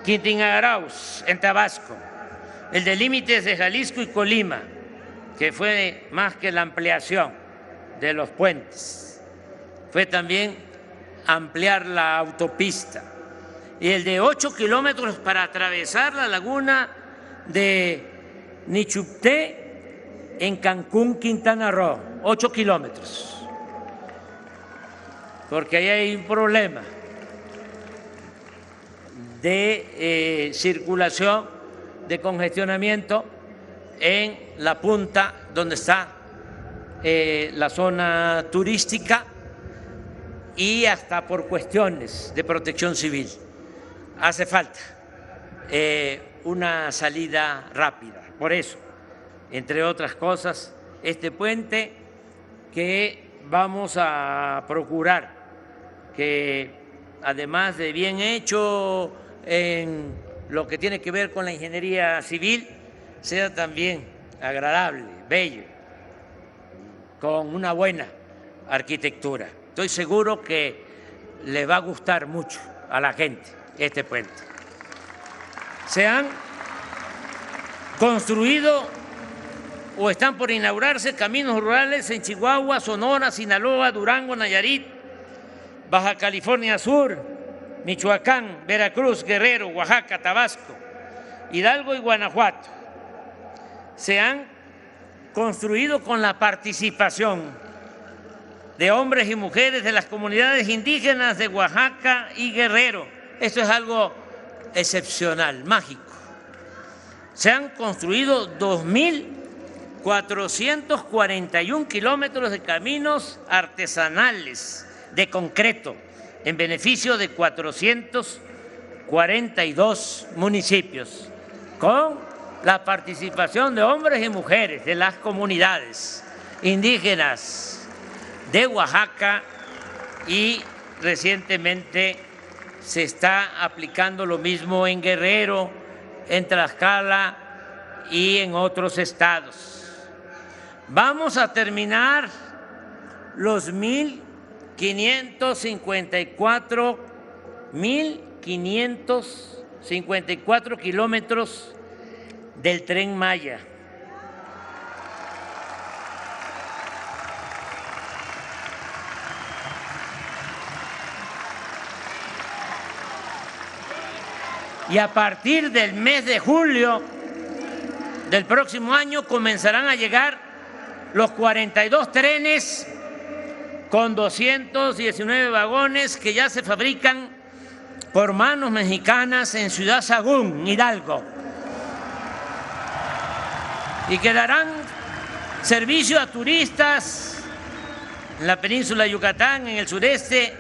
Quintín Arauz en Tabasco, el de límites de Jalisco y Colima, que fue más que la ampliación de los puentes, fue también ampliar la autopista, y el de 8 kilómetros para atravesar la laguna de Nichupté en Cancún, Quintana Roo, 8 kilómetros, porque ahí hay un problema de circulación, de congestionamiento en la punta donde está la zona turística y hasta por cuestiones de protección civil. Hace falta una salida rápida. Por eso, entre otras cosas, este puente que vamos a procurar que, además de bien hecho en lo que tiene que ver con la ingeniería civil, sea también agradable, bello, con una buena arquitectura. Estoy seguro que le va a gustar mucho a la gente este puente. Se han construido o están por inaugurarse caminos rurales en Chihuahua, Sonora, Sinaloa, Durango, Nayarit, Baja California Sur, Michoacán, Veracruz, Guerrero, Oaxaca, Tabasco, Hidalgo y Guanajuato. Se han construido con la participación de hombres y mujeres de las comunidades indígenas de Oaxaca y Guerrero. Esto es algo excepcional, mágico. Se han construido 2.441 kilómetros de caminos artesanales de concreto en beneficio de 442 municipios, con la participación de hombres y mujeres de las comunidades indígenas de Oaxaca, y recientemente se está aplicando lo mismo en Guerrero, en Tlaxcala y en otros estados. Vamos a terminar los 1.554 kilómetros del Tren Maya. Y a partir del mes de julio del próximo año comenzarán a llegar los 42 trenes con 219 vagones que ya se fabrican por manos mexicanas en Ciudad Sagún, Hidalgo, y que darán servicio a turistas en la península de Yucatán, en el sureste,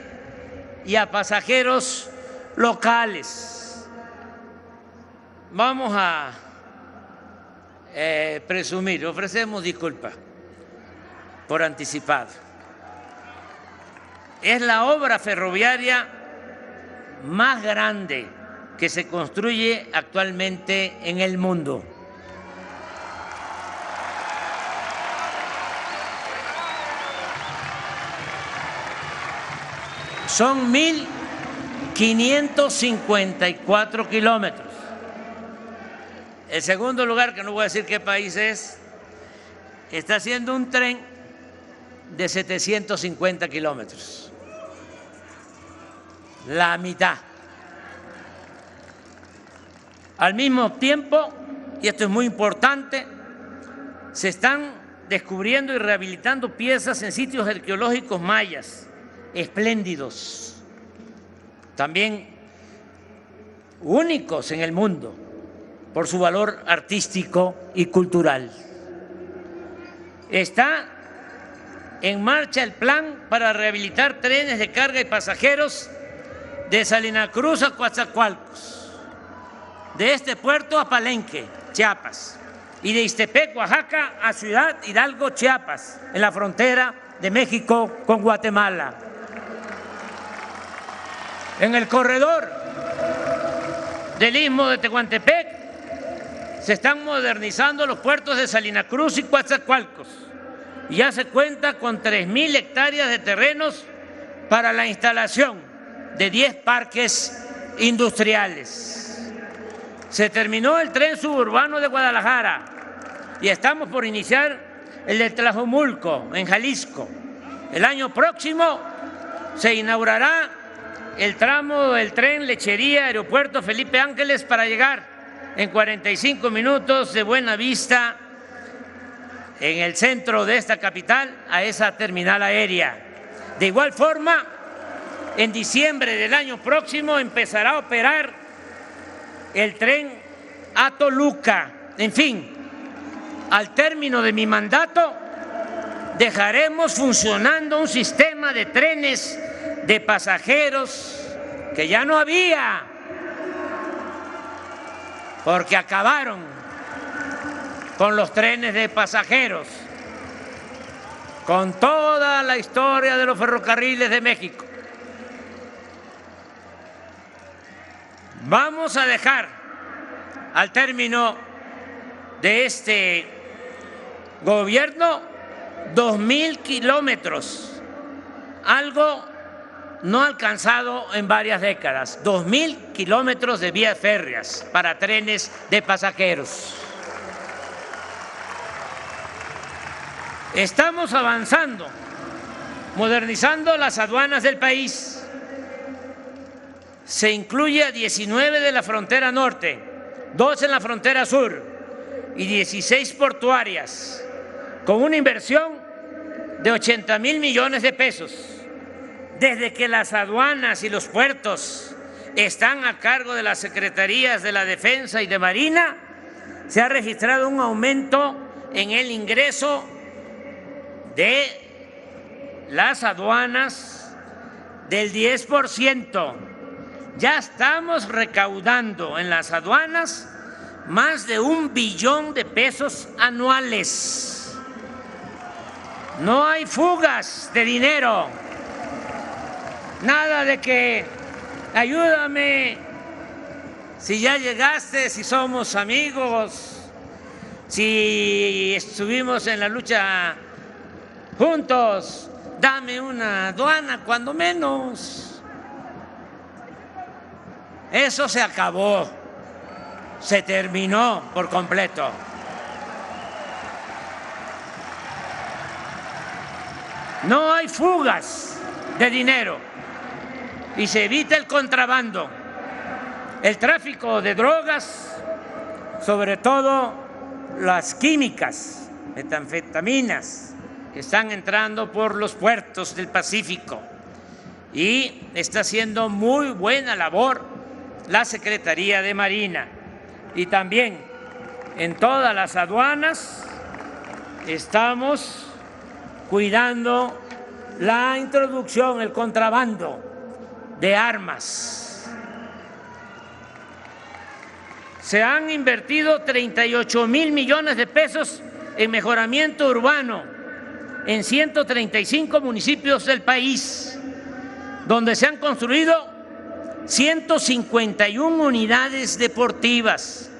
y a pasajeros locales. Vamos a presumir, ofrecemos disculpas por anticipado. Es la obra ferroviaria más grande que se construye actualmente en el mundo. Son 1.554 kilómetros. El segundo lugar, que no voy a decir qué país es, está haciendo un tren de 750 kilómetros. La mitad. Al mismo tiempo, y esto es muy importante, se están descubriendo y rehabilitando piezas en sitios arqueológicos mayas espléndidos, también únicos en el mundo por su valor artístico y cultural. Está en marcha el plan para rehabilitar trenes de carga y pasajeros de Salina Cruz a Coatzacoalcos, de este puerto a Palenque, Chiapas, y de Ixtepec, Oaxaca, a Ciudad Hidalgo, Chiapas, en la frontera de México con Guatemala. En el corredor del Istmo de Tehuantepec se están modernizando los puertos de Salina Cruz y Coatzacoalcos, y ya se cuenta con 3.000 hectáreas de terrenos para la instalación de 10 parques industriales. Se terminó el tren suburbano de Guadalajara y estamos por iniciar el de Tlajomulco, en Jalisco. El año próximo se inaugurará el tramo del tren Lechería Aeropuerto Felipe Ángeles para llegar en 45 minutos de Buenavista, en el centro de esta capital, a esa terminal aérea. De igual forma, en diciembre del año próximo empezará a operar el tren a Toluca. En fin, al término de mi mandato, dejaremos funcionando un sistema de trenes de pasajeros que ya no había, porque acabaron con los trenes de pasajeros, con toda la historia de los ferrocarriles de México. Vamos a dejar al término de este gobierno 2.000 kilómetros, algo no alcanzado en varias décadas, 2.000 kilómetros de vías férreas para trenes de pasajeros. Estamos avanzando, modernizando las aduanas del país. Se incluye a 19 de la frontera norte, 2 en la frontera sur y 16 portuarias, con una inversión de 80,000 millones de pesos. Desde que las aduanas y los puertos están a cargo de las Secretarías de la Defensa y de Marina, se ha registrado un aumento en el ingreso de las aduanas del 10%. Ya estamos recaudando en las aduanas más de 1 billón de pesos anuales. No hay fugas de dinero. Nada de que ayúdame si ya llegaste, si somos amigos, si estuvimos en la lucha juntos, dame una aduana cuando menos. Eso se acabó, se terminó por completo. No hay fugas de dinero y se evita el contrabando, el tráfico de drogas, sobre todo las químicas, metanfetaminas, que están entrando por los puertos del Pacífico. Y está haciendo muy buena labor la Secretaría de Marina. Y también en todas las aduanas estamos cuidando la introducción, el contrabando de armas. Se han invertido 38,000 millones de pesos en mejoramiento urbano en 135 municipios del país, donde se han construido 151 unidades deportivas.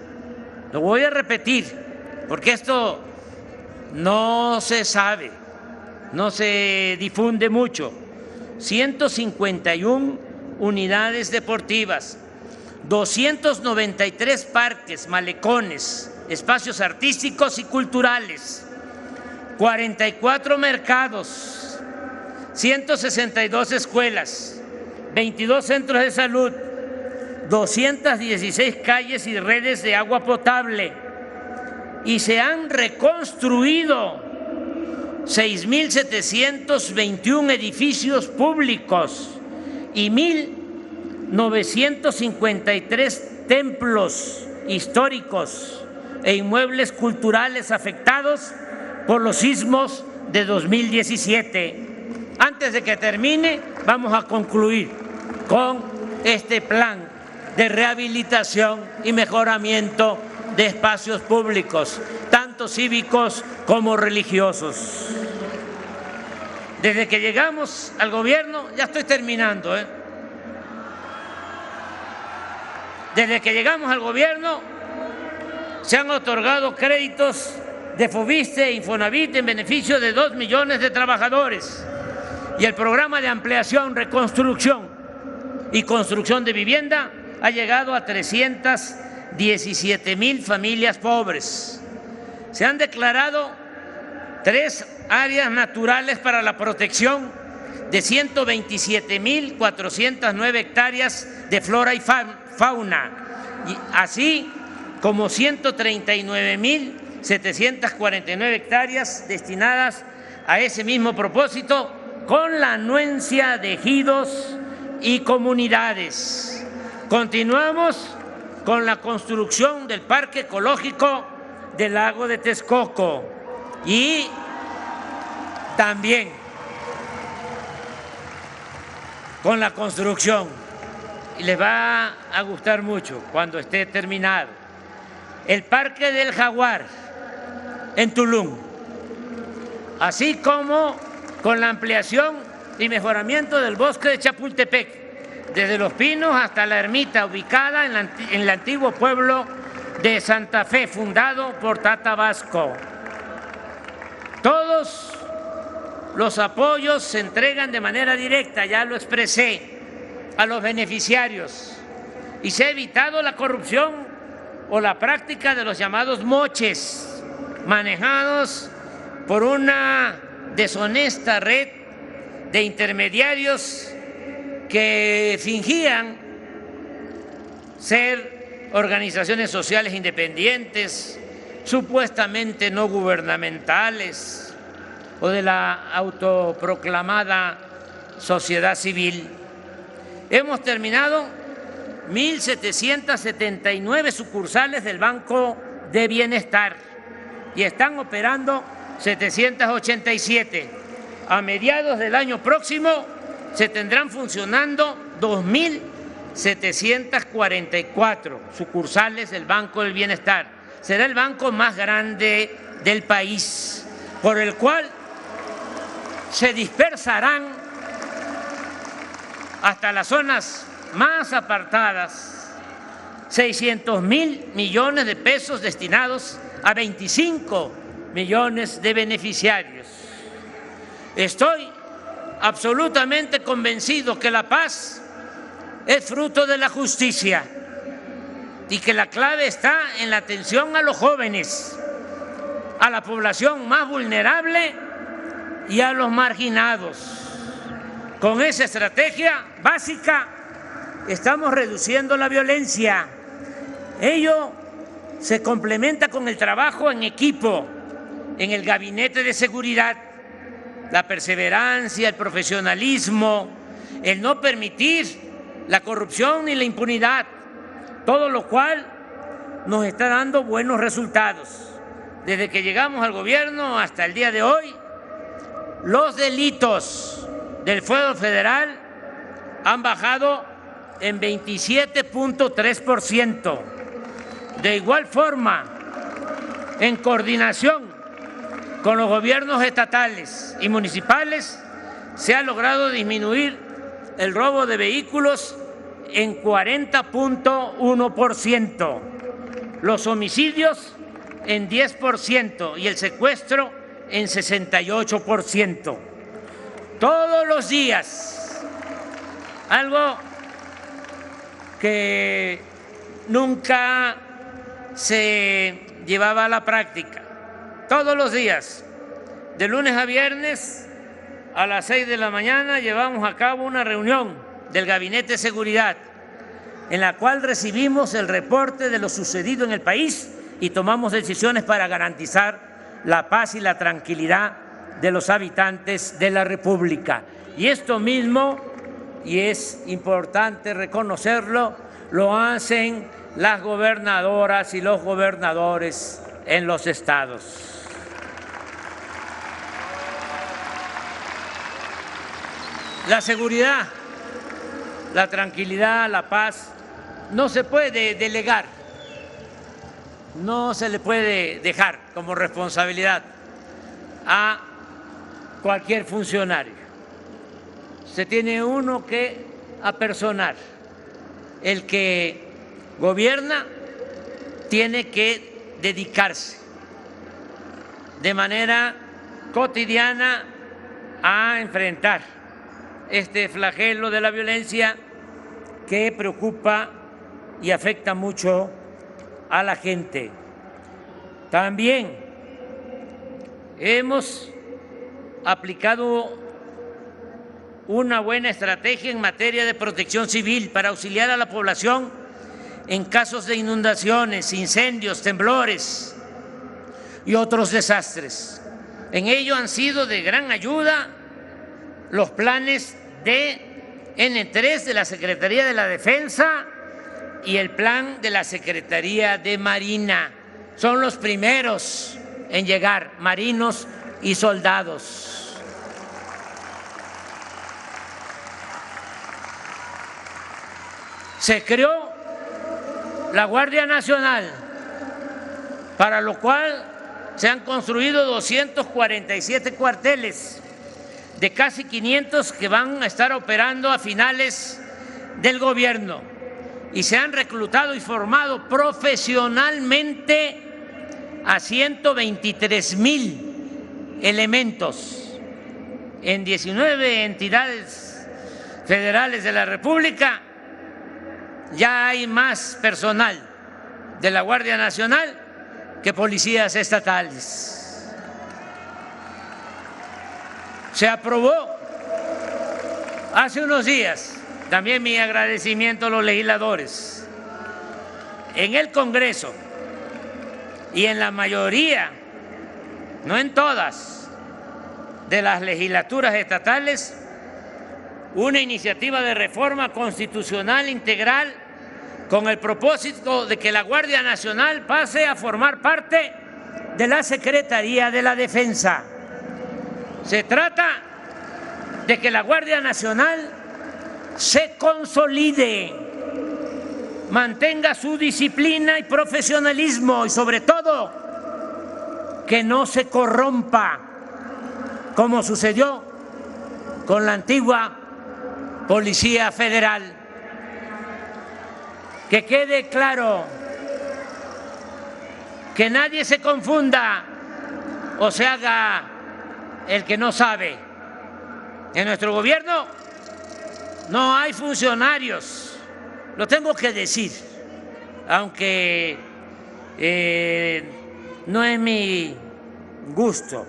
Lo voy a repetir, porque esto no se sabe, no se difunde mucho. 151 unidades deportivas, 293 parques, malecones, espacios artísticos y culturales, 44 mercados, 162 escuelas, 22 centros de salud, 216 calles y redes de agua potable, y se han reconstruido 6,721 edificios públicos y 1,953 templos históricos e inmuebles culturales afectados por los sismos de 2017. Antes de que termine, vamos a concluir con este plan de rehabilitación y mejoramiento de espacios públicos, tanto cívicos como religiosos. Desde que llegamos al gobierno, ya estoy terminando, Desde que llegamos al gobierno, se han otorgado créditos de Fobiste e Infonavit en beneficio de 2 millones de trabajadores. Y el programa de ampliación, reconstrucción y construcción de vivienda ha llegado a 317,000 familias pobres. Se han declarado 3 áreas naturales para la protección de 127,409 hectáreas de flora y fauna, así como 139,749 hectáreas destinadas a ese mismo propósito, con la anuencia de ejidos y comunidades. Continuamos con la construcción del Parque Ecológico del Lago de Texcoco y también con la construcción, y les va a gustar mucho cuando esté terminado, el Parque del Jaguar en Tulum, así como con la ampliación y mejoramiento del bosque de Chapultepec, desde Los Pinos hasta la ermita ubicada en el antiguo pueblo de Santa Fe, fundado por Tata Vasco. Todos los apoyos se entregan de manera directa, ya lo expresé, a los beneficiarios, y se ha evitado la corrupción o la práctica de los llamados moches, manejados por una deshonesta red de intermediarios que fingían ser organizaciones sociales independientes supuestamente no gubernamentales o de la autoproclamada sociedad civil. Hemos terminado 1.779 sucursales del Banco de Bienestar y están operando 787. A mediados del año próximo se tendrán funcionando 2.744 sucursales del Banco del Bienestar. Será el banco más grande del país, por el cual se dispersarán hasta las zonas más apartadas 600,000 millones de pesos destinados a 25 millones de beneficiarios. Estoy absolutamente convencido que la paz es fruto de la justicia y que la clave está en la atención a los jóvenes, a la población más vulnerable y a los marginados. Con esa estrategia básica estamos reduciendo la violencia. Ello se complementa con el trabajo en equipo en el Gabinete de Seguridad, la perseverancia, el profesionalismo, el no permitir la corrupción ni la impunidad, todo lo cual nos está dando buenos resultados. Desde que llegamos al gobierno hasta el día de hoy, los delitos del fuero federal han bajado en 27.3%. De igual forma, en coordinación con los gobiernos estatales y municipales, se ha logrado disminuir el robo de vehículos en 40.1%, los homicidios en 10% y el secuestro en 68%. Todos los días, algo que nunca se llevaba a la práctica. Todos los días, de lunes a viernes, a las 6 de la mañana, llevamos a cabo una reunión del Gabinete de Seguridad en la cual recibimos el reporte de lo sucedido en el país y tomamos decisiones para garantizar la paz y la tranquilidad de los habitantes de la República. Y esto mismo, y es importante reconocerlo, lo hacen las gobernadoras y los gobernadores en los estados. La seguridad, la tranquilidad, la paz, no se puede delegar, no se le puede dejar como responsabilidad a cualquier funcionario. Se tiene uno que apersonar. El que gobierna tiene que dedicarse de manera cotidiana a enfrentar este flagelo de la violencia que preocupa y afecta mucho a la gente. También hemos aplicado una buena estrategia en materia de protección civil para auxiliar a la población en casos de inundaciones, incendios, temblores y otros desastres. En ello han sido de gran ayuda los planes de N3 de la Secretaría de la Defensa y el plan de la Secretaría de Marina. Son los primeros en llegar, marinos y soldados. Se creó la Guardia Nacional, para lo cual se han construido 247 cuarteles de casi 500 que van a estar operando a finales del gobierno, y se han reclutado y formado profesionalmente a 123,000 elementos en 19 entidades federales de la República. Ya hay más personal de la Guardia Nacional que policías estatales. Se aprobó hace unos días, también mi agradecimiento a los legisladores, en el Congreso, y en la mayoría, no en todas, de las legislaturas estatales, una iniciativa de reforma constitucional integral con el propósito de que la Guardia Nacional pase a formar parte de la Secretaría de la Defensa. Se trata de que la Guardia Nacional se consolide, mantenga su disciplina y profesionalismo y sobre todo que no se corrompa como sucedió con la antigua Policía Federal. Que quede claro, que nadie se confunda o se haga el que no sabe. En nuestro gobierno no hay funcionarios, lo tengo que decir, aunque no es mi gusto.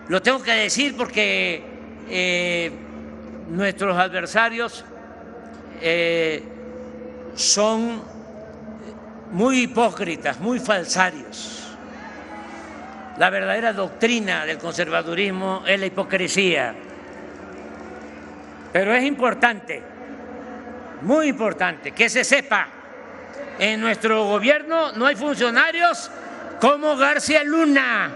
Lo tengo que decir porque nuestros adversarios son muy hipócritas, muy falsarios. La verdadera doctrina del conservadurismo es la hipocresía. Pero es importante, muy importante, que se sepa, en nuestro gobierno no hay funcionarios como García Luna.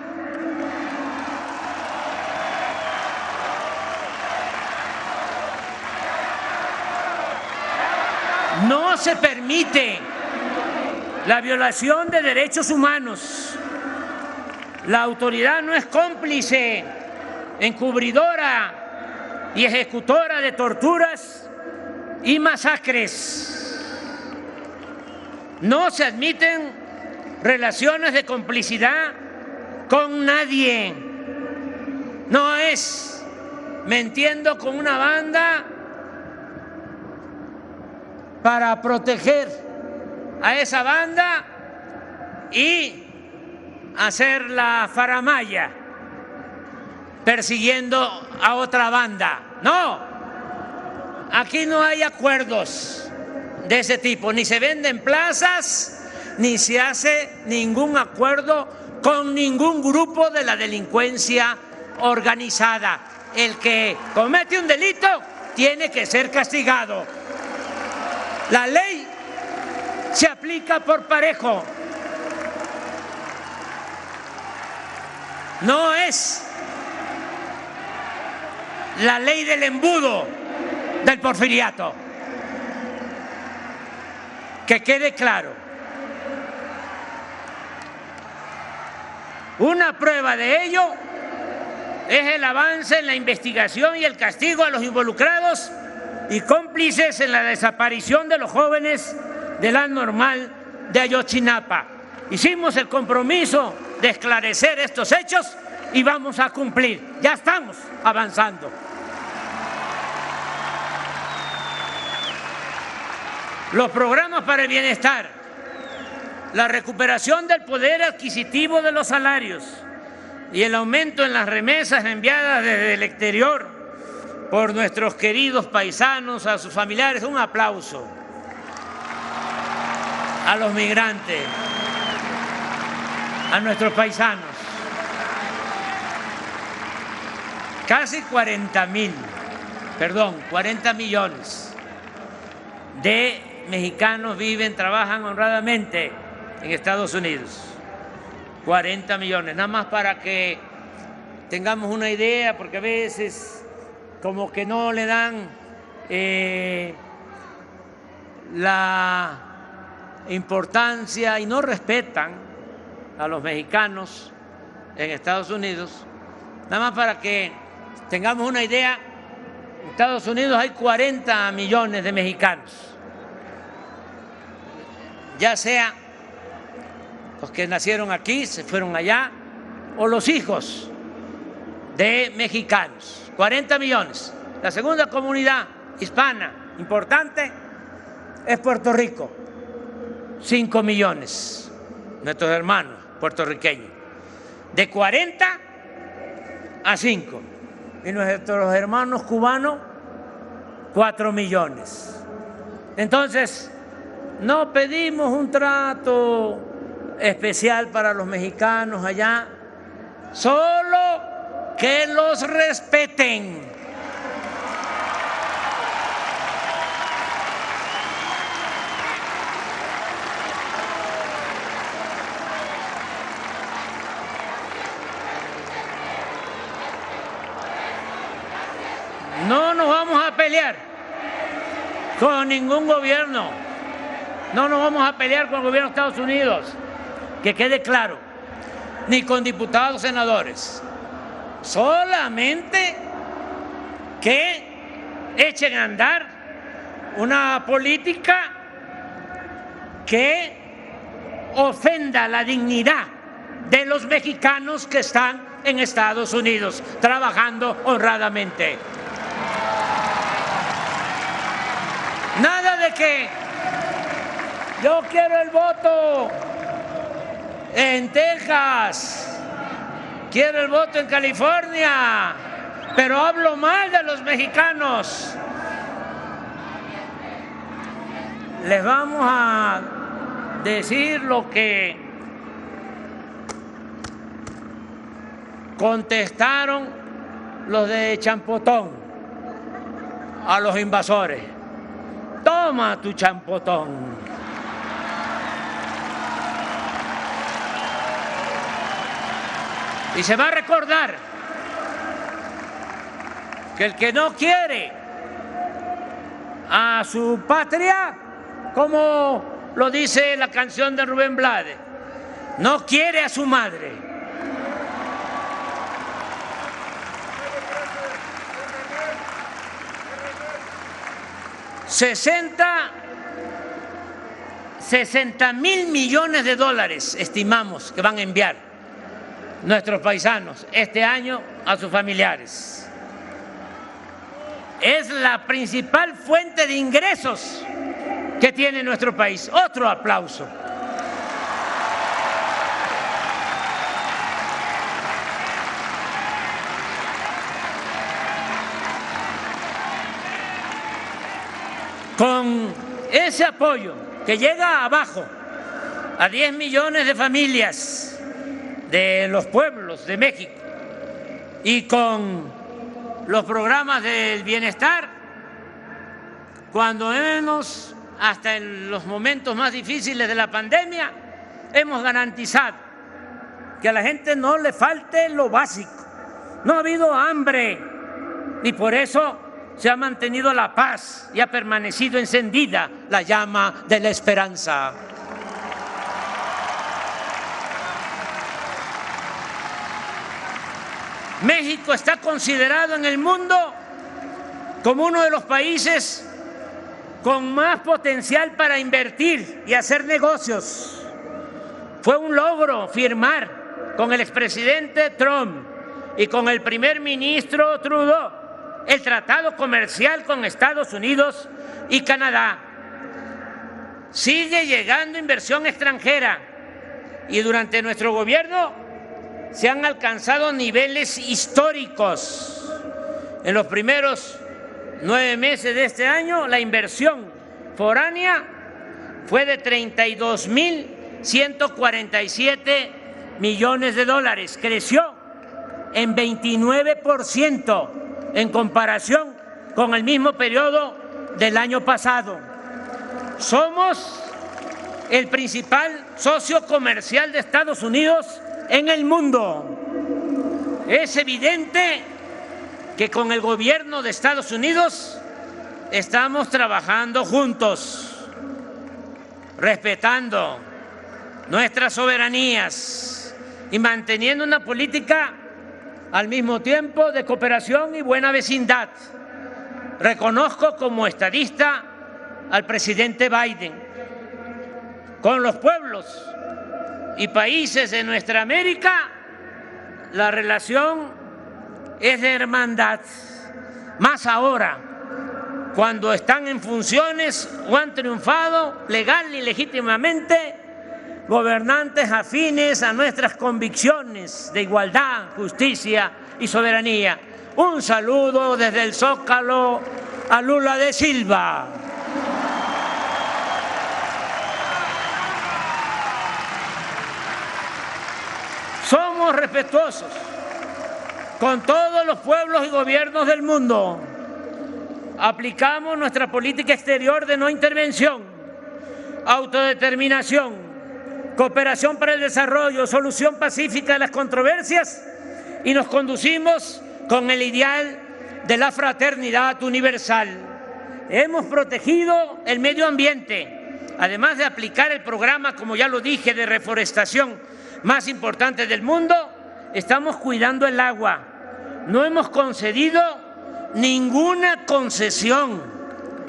No se permite la violación de derechos humanos. La autoridad no es cómplice, encubridora y ejecutora de torturas y masacres. No se admiten relaciones de complicidad con nadie. No es mintiendo con una banda para proteger a esa banda y hacer la faramalla persiguiendo a otra banda. No, aquí no hay acuerdos de ese tipo, ni se venden plazas, ni se hace ningún acuerdo con ningún grupo de la delincuencia organizada. El que comete un delito tiene que ser castigado. La ley se aplica por parejo. No es la ley del embudo del porfiriato. Que quede claro. Una prueba de ello es el avance en la investigación y el castigo a los involucrados y cómplices en la desaparición de los jóvenes de la Normal de Ayotzinapa. Hicimos el compromiso de esclarecer estos hechos y vamos a cumplir. Ya estamos avanzando. Los programas para el bienestar, la recuperación del poder adquisitivo de los salarios y el aumento en las remesas enviadas desde el exterior por nuestros queridos paisanos, a sus familiares. Un aplauso a los migrantes, a nuestros paisanos. Casi 40 millones de mexicanos viven, trabajan honradamente en Estados Unidos. 40 millones, nada más para que tengamos una idea, porque a veces como que no le dan la importancia y no respetan a los mexicanos en Estados Unidos. Nada más para que tengamos una idea, en Estados Unidos hay 40 millones de mexicanos, ya sea los que nacieron aquí, se fueron allá, o los hijos de mexicanos. 40 millones. La segunda comunidad hispana importante es Puerto Rico. 5 millones, nuestros hermanos puertorriqueños. De 40 a 5. Y nuestros hermanos cubanos, 4 millones. Entonces, no pedimos un trato especial para los mexicanos allá, solo que los respeten. No nos vamos a pelear con ningún gobierno, no nos vamos a pelear con el gobierno de Estados Unidos, que quede claro, ni con diputados, senadores, solamente que echen a andar una política que ofenda la dignidad de los mexicanos que están en Estados Unidos trabajando honradamente. Nada de que yo quiero el voto en Texas, quiero el voto en California, pero hablo mal de los mexicanos. Les vamos a decir lo que contestaron los de Champotón a los invasores. Toma tu champotón. Y se va a recordar que el que no quiere a su patria, como lo dice la canción de Rubén Blades, no quiere a su madre. $60,000 millones estimamos que van a enviar nuestros paisanos este año a sus familiares. Es la principal fuente de ingresos que tiene nuestro país. Otro aplauso. Con ese apoyo que llega abajo a 10 millones de familias de los pueblos de México y con los programas del bienestar, cuando menos hasta en los momentos más difíciles de la pandemia, hemos garantizado que a la gente no le falte lo básico. No ha habido hambre y por eso se ha mantenido la paz y ha permanecido encendida la llama de la esperanza. México está considerado en el mundo como uno de los países con más potencial para invertir y hacer negocios. Fue un logro firmar con el expresidente Trump y con el primer ministro Trudeau el tratado comercial con Estados Unidos y Canadá. Sigue llegando inversión extranjera y durante nuestro gobierno se han alcanzado niveles históricos. En los primeros 9 meses de este año, la inversión foránea fue de $32,147 millones. Creció en 29% en comparación con el mismo periodo del año pasado. Somos el principal socio comercial de Estados Unidos en el mundo. Es evidente que con el gobierno de Estados Unidos estamos trabajando juntos, respetando nuestras soberanías y manteniendo una política al mismo tiempo de cooperación y buena vecindad. Reconozco como estadista al presidente Biden. Con los pueblos y países de nuestra América, la relación es de hermandad, más ahora, cuando están en funciones o han triunfado legal y legítimamente gobernantes afines a nuestras convicciones de igualdad, justicia y soberanía. Un saludo desde el Zócalo a Lula da Silva. Gracias. 1 minuto. Somos respetuosos con todos los pueblos y gobiernos del mundo. Aplicamos nuestra política exterior de no intervención, autodeterminación, cooperación para el desarrollo, solución pacífica de las controversias y nos conducimos con el ideal de la fraternidad universal. Hemos protegido el medio ambiente, además de aplicar el programa, como ya lo dije, de reforestación más importante del mundo. Estamos cuidando el agua. No hemos concedido ninguna concesión,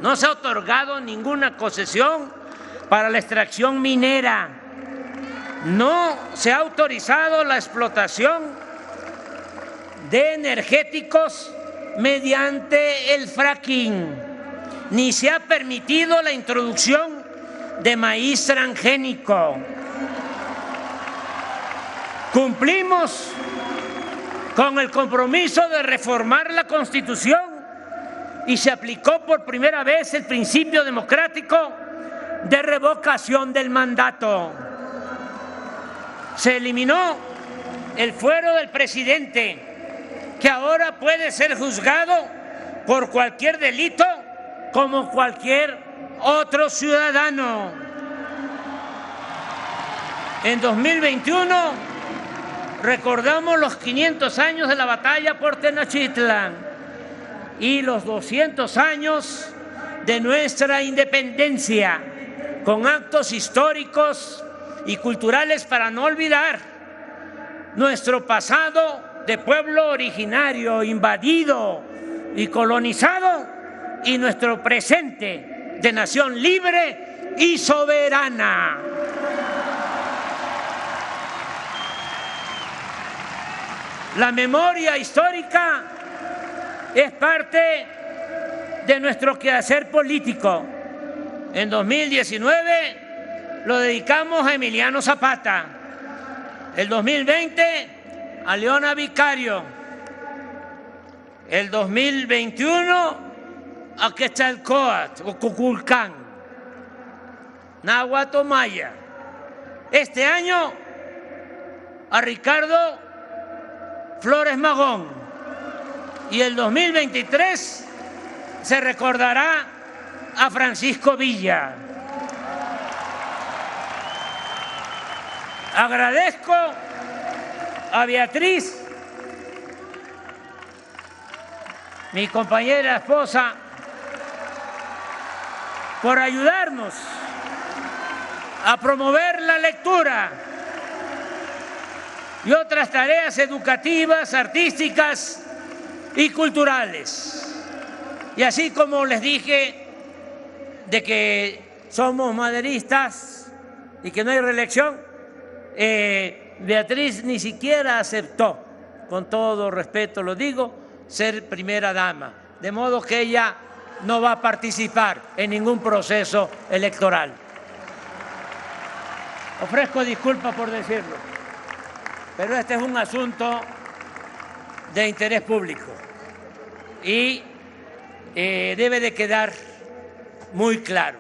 no se ha otorgado ninguna concesión para la extracción minera. No se ha autorizado la explotación de energéticos mediante el fracking, ni se ha permitido la introducción de maíz transgénico. Cumplimos con el compromiso de reformar la Constitución y se aplicó por primera vez el principio democrático de revocación del mandato. Se eliminó el fuero del presidente, que ahora puede ser juzgado por cualquier delito como cualquier otro ciudadano. En 2021 recordamos los 500 años de la batalla por Tenochtitlan y los 200 años de nuestra independencia, con actos históricos y culturales para no olvidar nuestro pasado de pueblo originario, invadido y colonizado, y nuestro presente de nación libre y soberana. La memoria histórica es parte de nuestro quehacer político. En 2019 lo dedicamos a Emiliano Zapata, el 2020 a Leona Vicario, el 2021 a Quetzalcóatl o Cuculcán, Náhuatl o Maya. Este año a Ricardo Flores Magón, y el 2023 se recordará a Francisco Villa. Agradezco a Beatriz, mi compañera esposa, por ayudarnos a promover la lectura y otras tareas educativas, artísticas y culturales. Y así como les dije de que somos maderistas y que no hay reelección, Beatriz ni siquiera aceptó, con todo respeto lo digo, ser primera dama, de modo que ella no va a participar en ningún proceso electoral. Ofrezco disculpas por decirlo, pero este es un asunto de interés público y debe de quedar muy claro.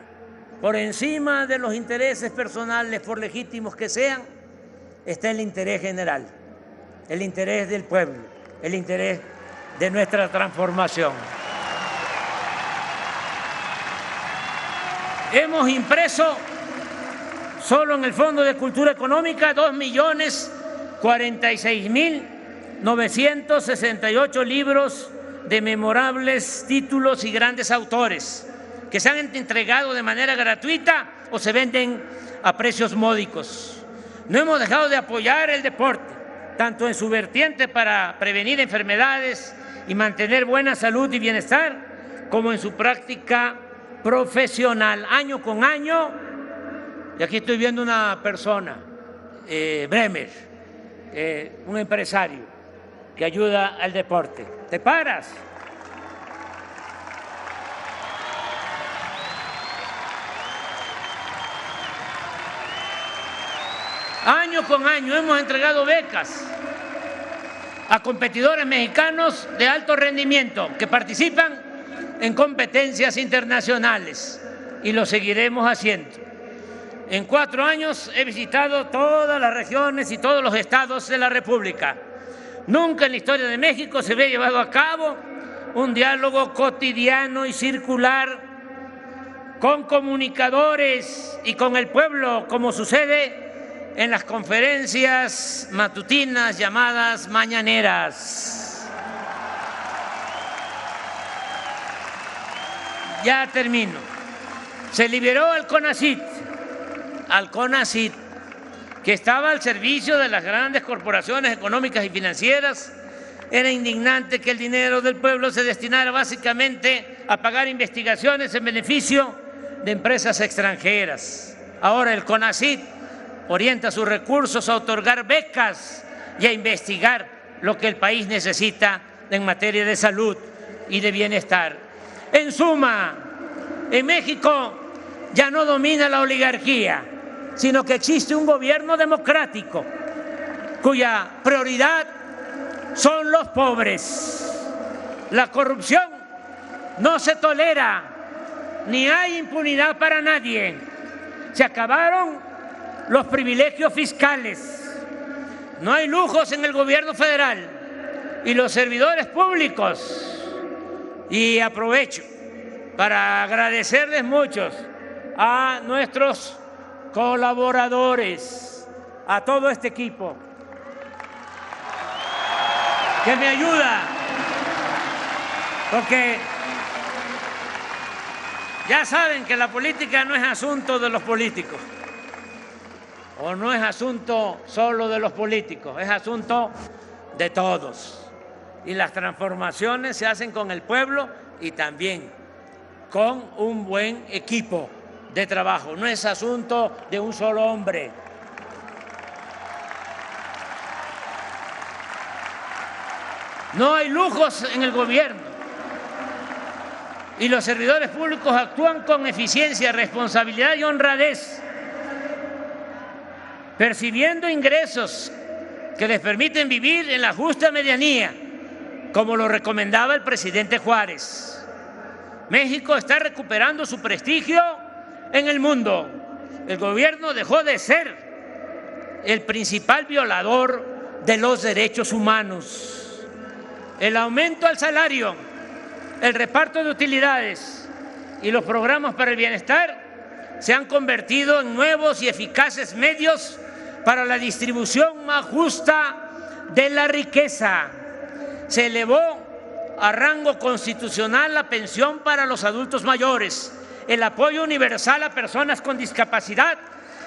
Por encima de los intereses personales, por legítimos que sean, está el interés general, el interés del pueblo, el interés de nuestra transformación. Hemos impreso solo en el Fondo de Cultura Económica 2.046.968 libros de memorables títulos y grandes autores que se han entregado de manera gratuita o se venden a precios módicos. No hemos dejado de apoyar el deporte, tanto en su vertiente para prevenir enfermedades y mantener buena salud y bienestar, como en su práctica profesional. Año con año, y aquí estoy viendo una persona, Bremer, un empresario que ayuda al deporte. ¿Te paras? Año con año hemos entregado becas a competidores mexicanos de alto rendimiento que participan en competencias internacionales y lo seguiremos haciendo. En 4 años he visitado todas las regiones y todos los estados de la República. Nunca en la historia de México se había llevado a cabo un diálogo cotidiano y circular con comunicadores y con el pueblo, como sucede en las conferencias matutinas llamadas mañaneras. Ya termino. Se liberó al CONACYT, que estaba al servicio de las grandes corporaciones económicas y financieras. Era indignante que el dinero del pueblo se destinara básicamente a pagar investigaciones en beneficio de empresas extranjeras. Ahora el CONACYT orienta sus recursos a otorgar becas y a investigar lo que el país necesita en materia de salud y de bienestar. En suma, en México ya no domina la oligarquía, sino que existe un gobierno democrático cuya prioridad son los pobres. La corrupción no se tolera, ni hay impunidad para nadie. Se acabaron los privilegios fiscales, no hay lujos en el gobierno federal y los servidores públicos. Y aprovecho para agradecerles mucho a nuestros colaboradores, a todo este equipo que me ayuda, porque ya saben que la política no es asunto de los políticos, o no es asunto solo de los políticos, es asunto de todos. Y las transformaciones se hacen con el pueblo y también con un buen equipo de trabajo. No es asunto de un solo hombre. No hay lujos en el gobierno y los servidores públicos actúan con eficiencia, responsabilidad y honradez, percibiendo ingresos que les permiten vivir en la justa medianía, como lo recomendaba el presidente Juárez. México está recuperando su prestigio en el mundo. El gobierno dejó de ser el principal violador de los derechos humanos. El aumento al salario, el reparto de utilidades y los programas para el bienestar se han convertido en nuevos y eficaces medios para la distribución más justa de la riqueza. Se elevó a rango constitucional la pensión para los adultos mayores, el apoyo universal a personas con discapacidad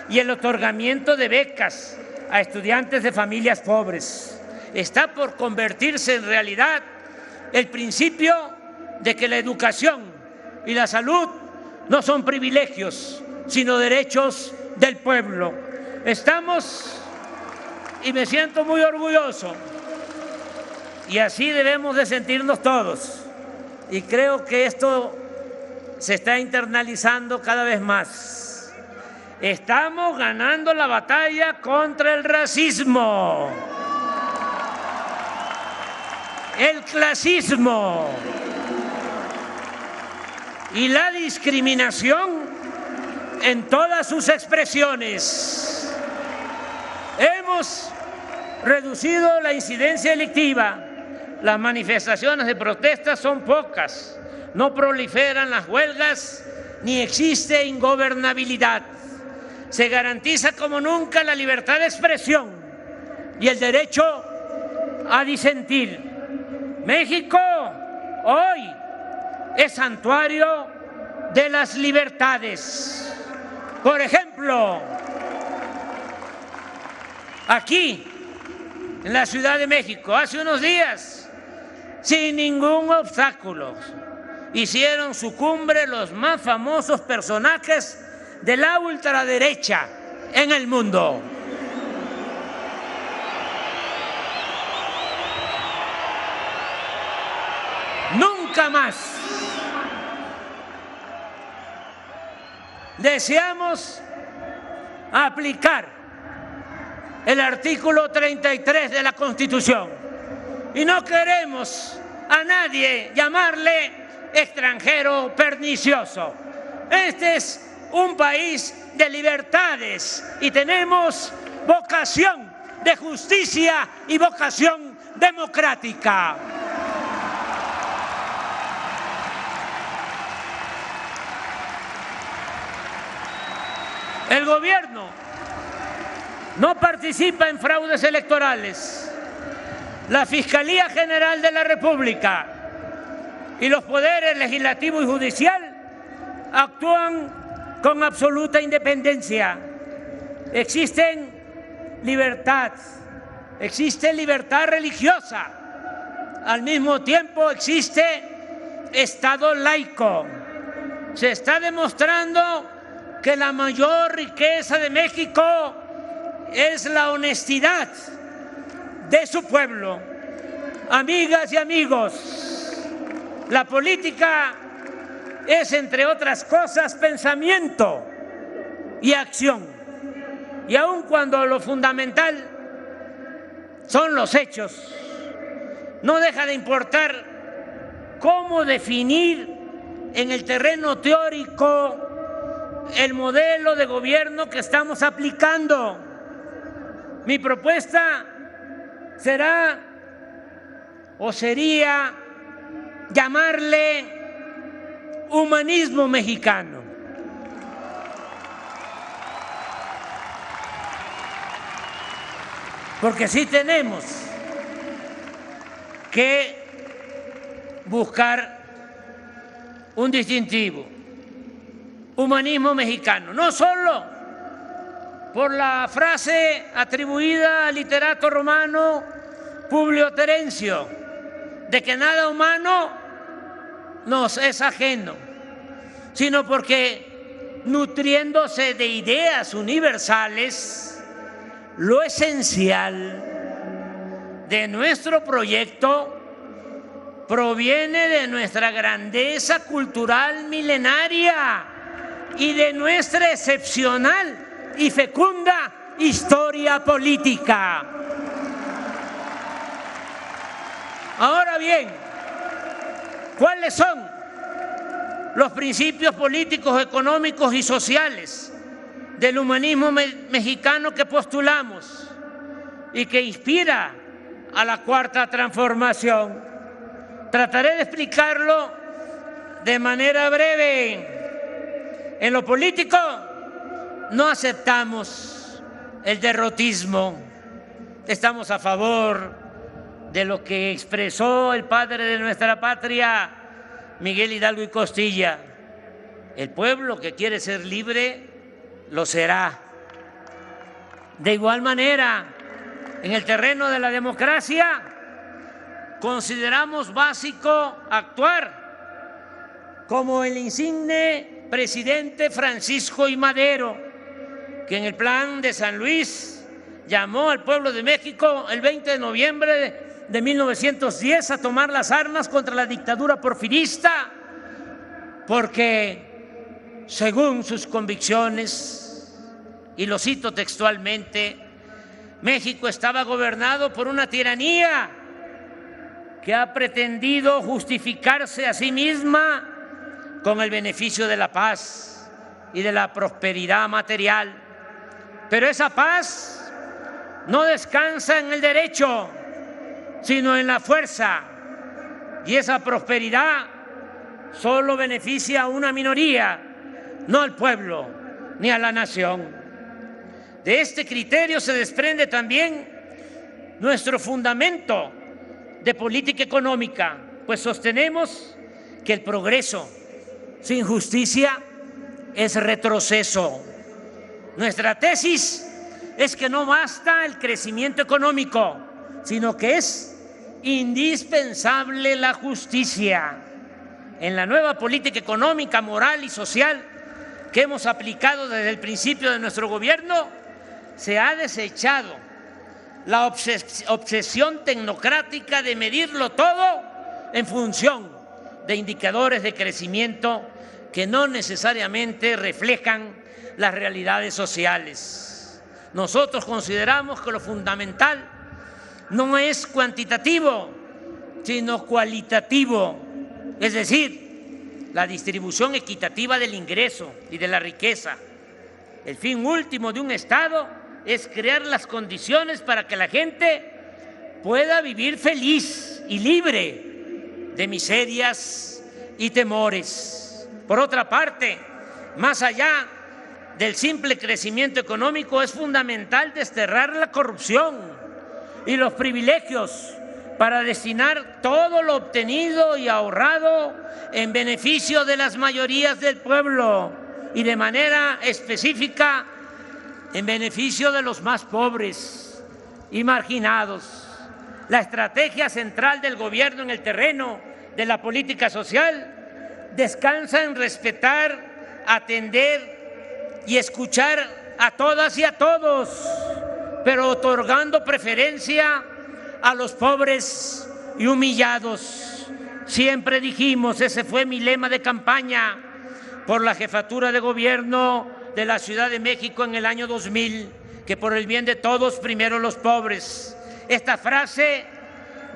y el otorgamiento de becas a estudiantes de familias pobres. Está por convertirse en realidad el principio de que la educación y la salud no son privilegios, sino derechos del pueblo. Estamos, y me siento muy orgulloso, y así debemos de sentirnos todos, y creo que esto se está internalizando cada vez más. Estamos ganando la batalla contra el racismo, el clasismo y la discriminación en todas sus expresiones. Hemos reducido la incidencia delictiva. Las manifestaciones de protesta son pocas, no proliferan las huelgas ni existe ingobernabilidad. Se garantiza como nunca la libertad de expresión y el derecho a disentir. México hoy es santuario de las libertades. Por ejemplo, aquí en la Ciudad de México, hace unos días, sin ningún obstáculo, hicieron su cumbre los más famosos personajes de la ultraderecha en el mundo. Nunca más deseamos aplicar el artículo 33 de la Constitución y no queremos a nadie llamarle extranjero pernicioso. Este es un país de libertades y tenemos vocación de justicia y vocación democrática. El gobierno no participa en fraudes electorales. La Fiscalía General de la República y los poderes legislativo y judicial actúan con absoluta independencia. Existe libertad religiosa. Al mismo tiempo existe Estado laico. Se está demostrando que la mayor riqueza de México es la honestidad de su pueblo. Amigas y amigos, la política es, entre otras cosas, pensamiento y acción. Y aun cuando lo fundamental son los hechos, no deja de importar cómo definir en el terreno teórico el modelo de gobierno que estamos aplicando. Mi propuesta será o sería llamarle humanismo mexicano. Porque sí tenemos que buscar un distintivo. Humanismo mexicano, no solo por la frase atribuida al literato romano Publio Terencio, de que nada humano nos es ajeno, sino porque, nutriéndose de ideas universales, lo esencial de nuestro proyecto proviene de nuestra grandeza cultural milenaria y de nuestra excepcional y fecunda historia política. Ahora bien, ¿cuáles son los principios políticos, económicos y sociales del humanismo mexicano que postulamos y que inspira a la Cuarta Transformación? Trataré de explicarlo de manera breve. En lo político no aceptamos el derrotismo. Estamos a favor de lo que expresó el padre de nuestra patria, Miguel Hidalgo y Costilla. El pueblo que quiere ser libre lo será. De igual manera, en el terreno de la democracia, consideramos básico actuar como el insigne presidente Francisco I. Madero, que en el Plan de San Luis llamó al pueblo de México el 20 de noviembre de 1910 a tomar las armas contra la dictadura porfirista, porque según sus convicciones, y lo cito textualmente, México estaba gobernado por una tiranía que ha pretendido justificarse a sí misma con el beneficio de la paz y de la prosperidad material. Pero esa paz no descansa en el derecho, sino en la fuerza. Y esa prosperidad solo beneficia a una minoría, no al pueblo ni a la nación. De este criterio se desprende también nuestro fundamento de política económica, pues sostenemos que el progreso sin justicia es retroceso. Nuestra tesis es que no basta el crecimiento económico, sino que es indispensable la justicia. En la nueva política económica, moral y social que hemos aplicado desde el principio de nuestro gobierno, se ha desechado la obsesión tecnocrática de medirlo todo en función de indicadores de crecimiento que no necesariamente reflejan las realidades sociales. Nosotros consideramos que lo fundamental no es cuantitativo, sino cualitativo, es decir, la distribución equitativa del ingreso y de la riqueza. El fin último de un Estado es crear las condiciones para que la gente pueda vivir feliz y libre de miserias y temores. Por otra parte, más allá del simple crecimiento económico, es fundamental desterrar la corrupción y los privilegios para destinar todo lo obtenido y ahorrado en beneficio de las mayorías del pueblo y de manera específica en beneficio de los más pobres y marginados. La estrategia central del gobierno en el terreno de la política social descansa en respetar, atender y escuchar a todas y a todos, pero otorgando preferencia a los pobres y humillados. Siempre dijimos, ese fue mi lema de campaña por la jefatura de gobierno de la Ciudad de México en el año 2000, que por el bien de todos, primero los pobres. Esta frase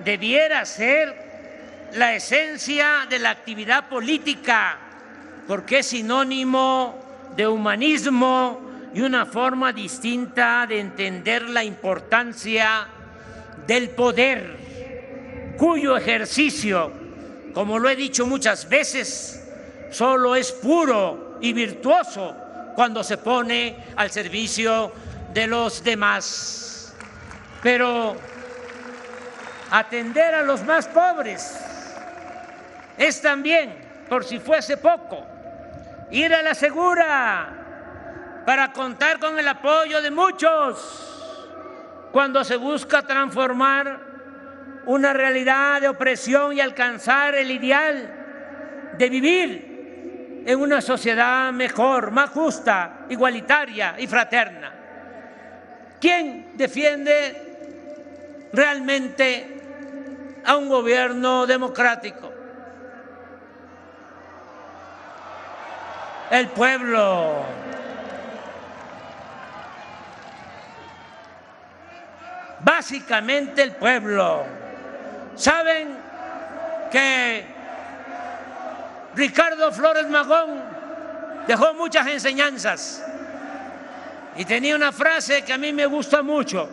debiera ser la esencia de la actividad política, porque es sinónimo de humanismo y una forma distinta de entender la importancia del poder, cuyo ejercicio, como lo he dicho muchas veces, solo es puro y virtuoso cuando se pone al servicio de los demás. Pero atender a los más pobres es también, por si fuese poco, ir a la segura para contar con el apoyo de muchos cuando se busca transformar una realidad de opresión y alcanzar el ideal de vivir en una sociedad mejor, más justa, igualitaria y fraterna. ¿Quién defiende realmente a un gobierno democrático? El pueblo. Básicamente el pueblo. ¿Saben que Ricardo Flores Magón dejó muchas enseñanzas? Y tenía una frase que a mí me gusta mucho,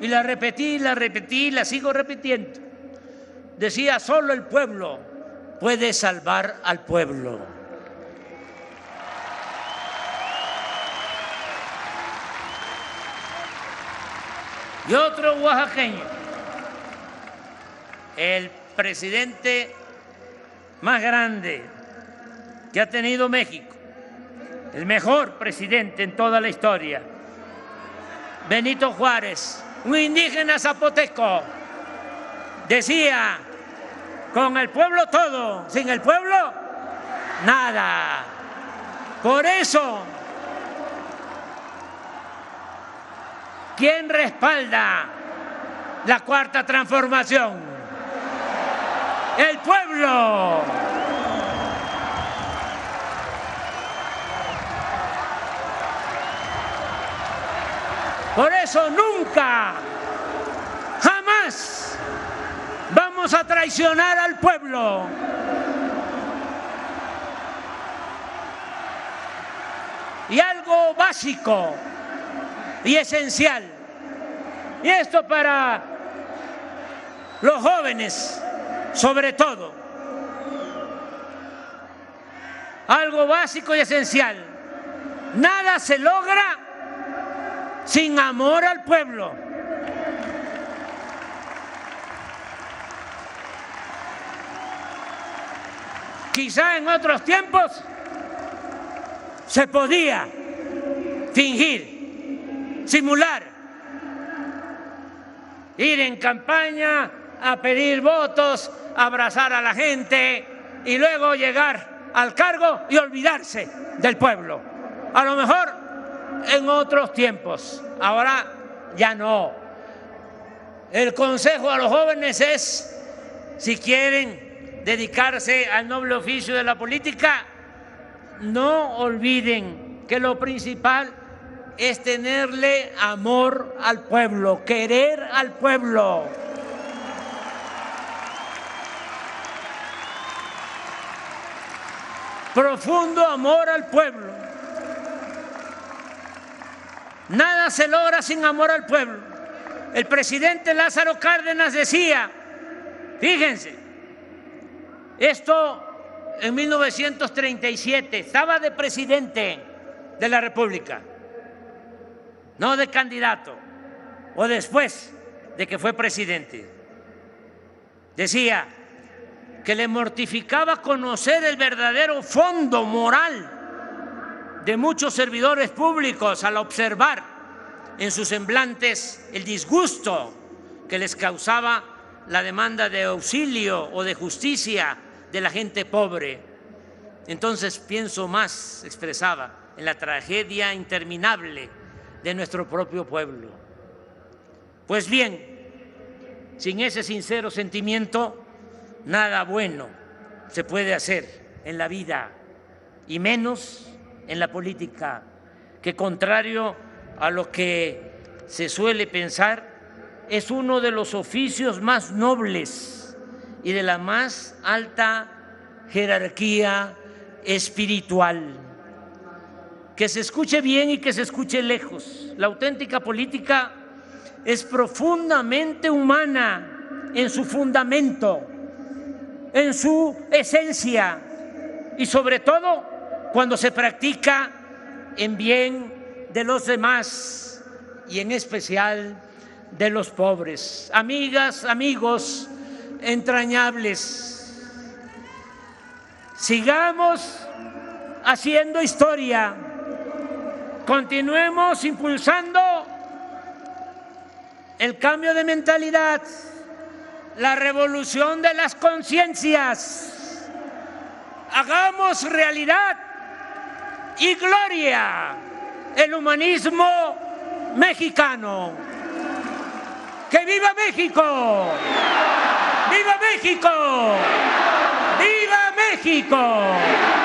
y la repetí, la sigo repitiendo. Decía, solo el pueblo puede salvar al pueblo. Y otro oaxaqueño, el presidente más grande que ha tenido México, el mejor presidente en toda la historia, Benito Juárez, un indígena zapoteco, decía, con el pueblo todo, sin el pueblo nada. Por eso, ¿quién respalda la Cuarta Transformación? El pueblo. Por eso nunca, jamás vamos a traicionar al pueblo. Y algo básico y esencial, y esto para los jóvenes sobre todo, algo básico y esencial: nada se logra sin amor al pueblo. Quizá en otros tiempos se podía fingir, simular, ir en campaña a pedir votos, abrazar a la gente y luego llegar al cargo y olvidarse del pueblo. A lo mejor en otros tiempos, ahora ya no. El consejo a los jóvenes es, si quieren dedicarse al noble oficio de la política, no olviden que lo principal es tenerle amor al pueblo, querer al pueblo. profundo amor al pueblo. Nada se logra sin amor al pueblo. El presidente Lázaro Cárdenas decía, fíjense, esto en 1937, estaba de presidente de la República, no de candidato, o después de que fue presidente. Decía que le mortificaba conocer el verdadero fondo moral de muchos servidores públicos al observar en sus semblantes el disgusto que les causaba la demanda de auxilio o de justicia de la gente pobre. Entonces pienso más, expresaba, en la tragedia interminable de nuestro propio pueblo. Pues bien, sin ese sincero sentimiento, nada bueno se puede hacer en la vida, y menos en la política, que contrario a lo que se suele pensar, es uno de los oficios más nobles y de la más alta jerarquía espiritual. Que se escuche bien y que se escuche lejos. La auténtica política es profundamente humana en su fundamento, en su esencia, y sobre todo cuando se practica en bien de los demás y en especial de los pobres. Amigas, amigos entrañables, sigamos haciendo historia, continuemos impulsando el cambio de mentalidad, la revolución de las conciencias, hagamos realidad y gloria el humanismo mexicano. ¡Que viva México! ¡Viva México! ¡Viva México!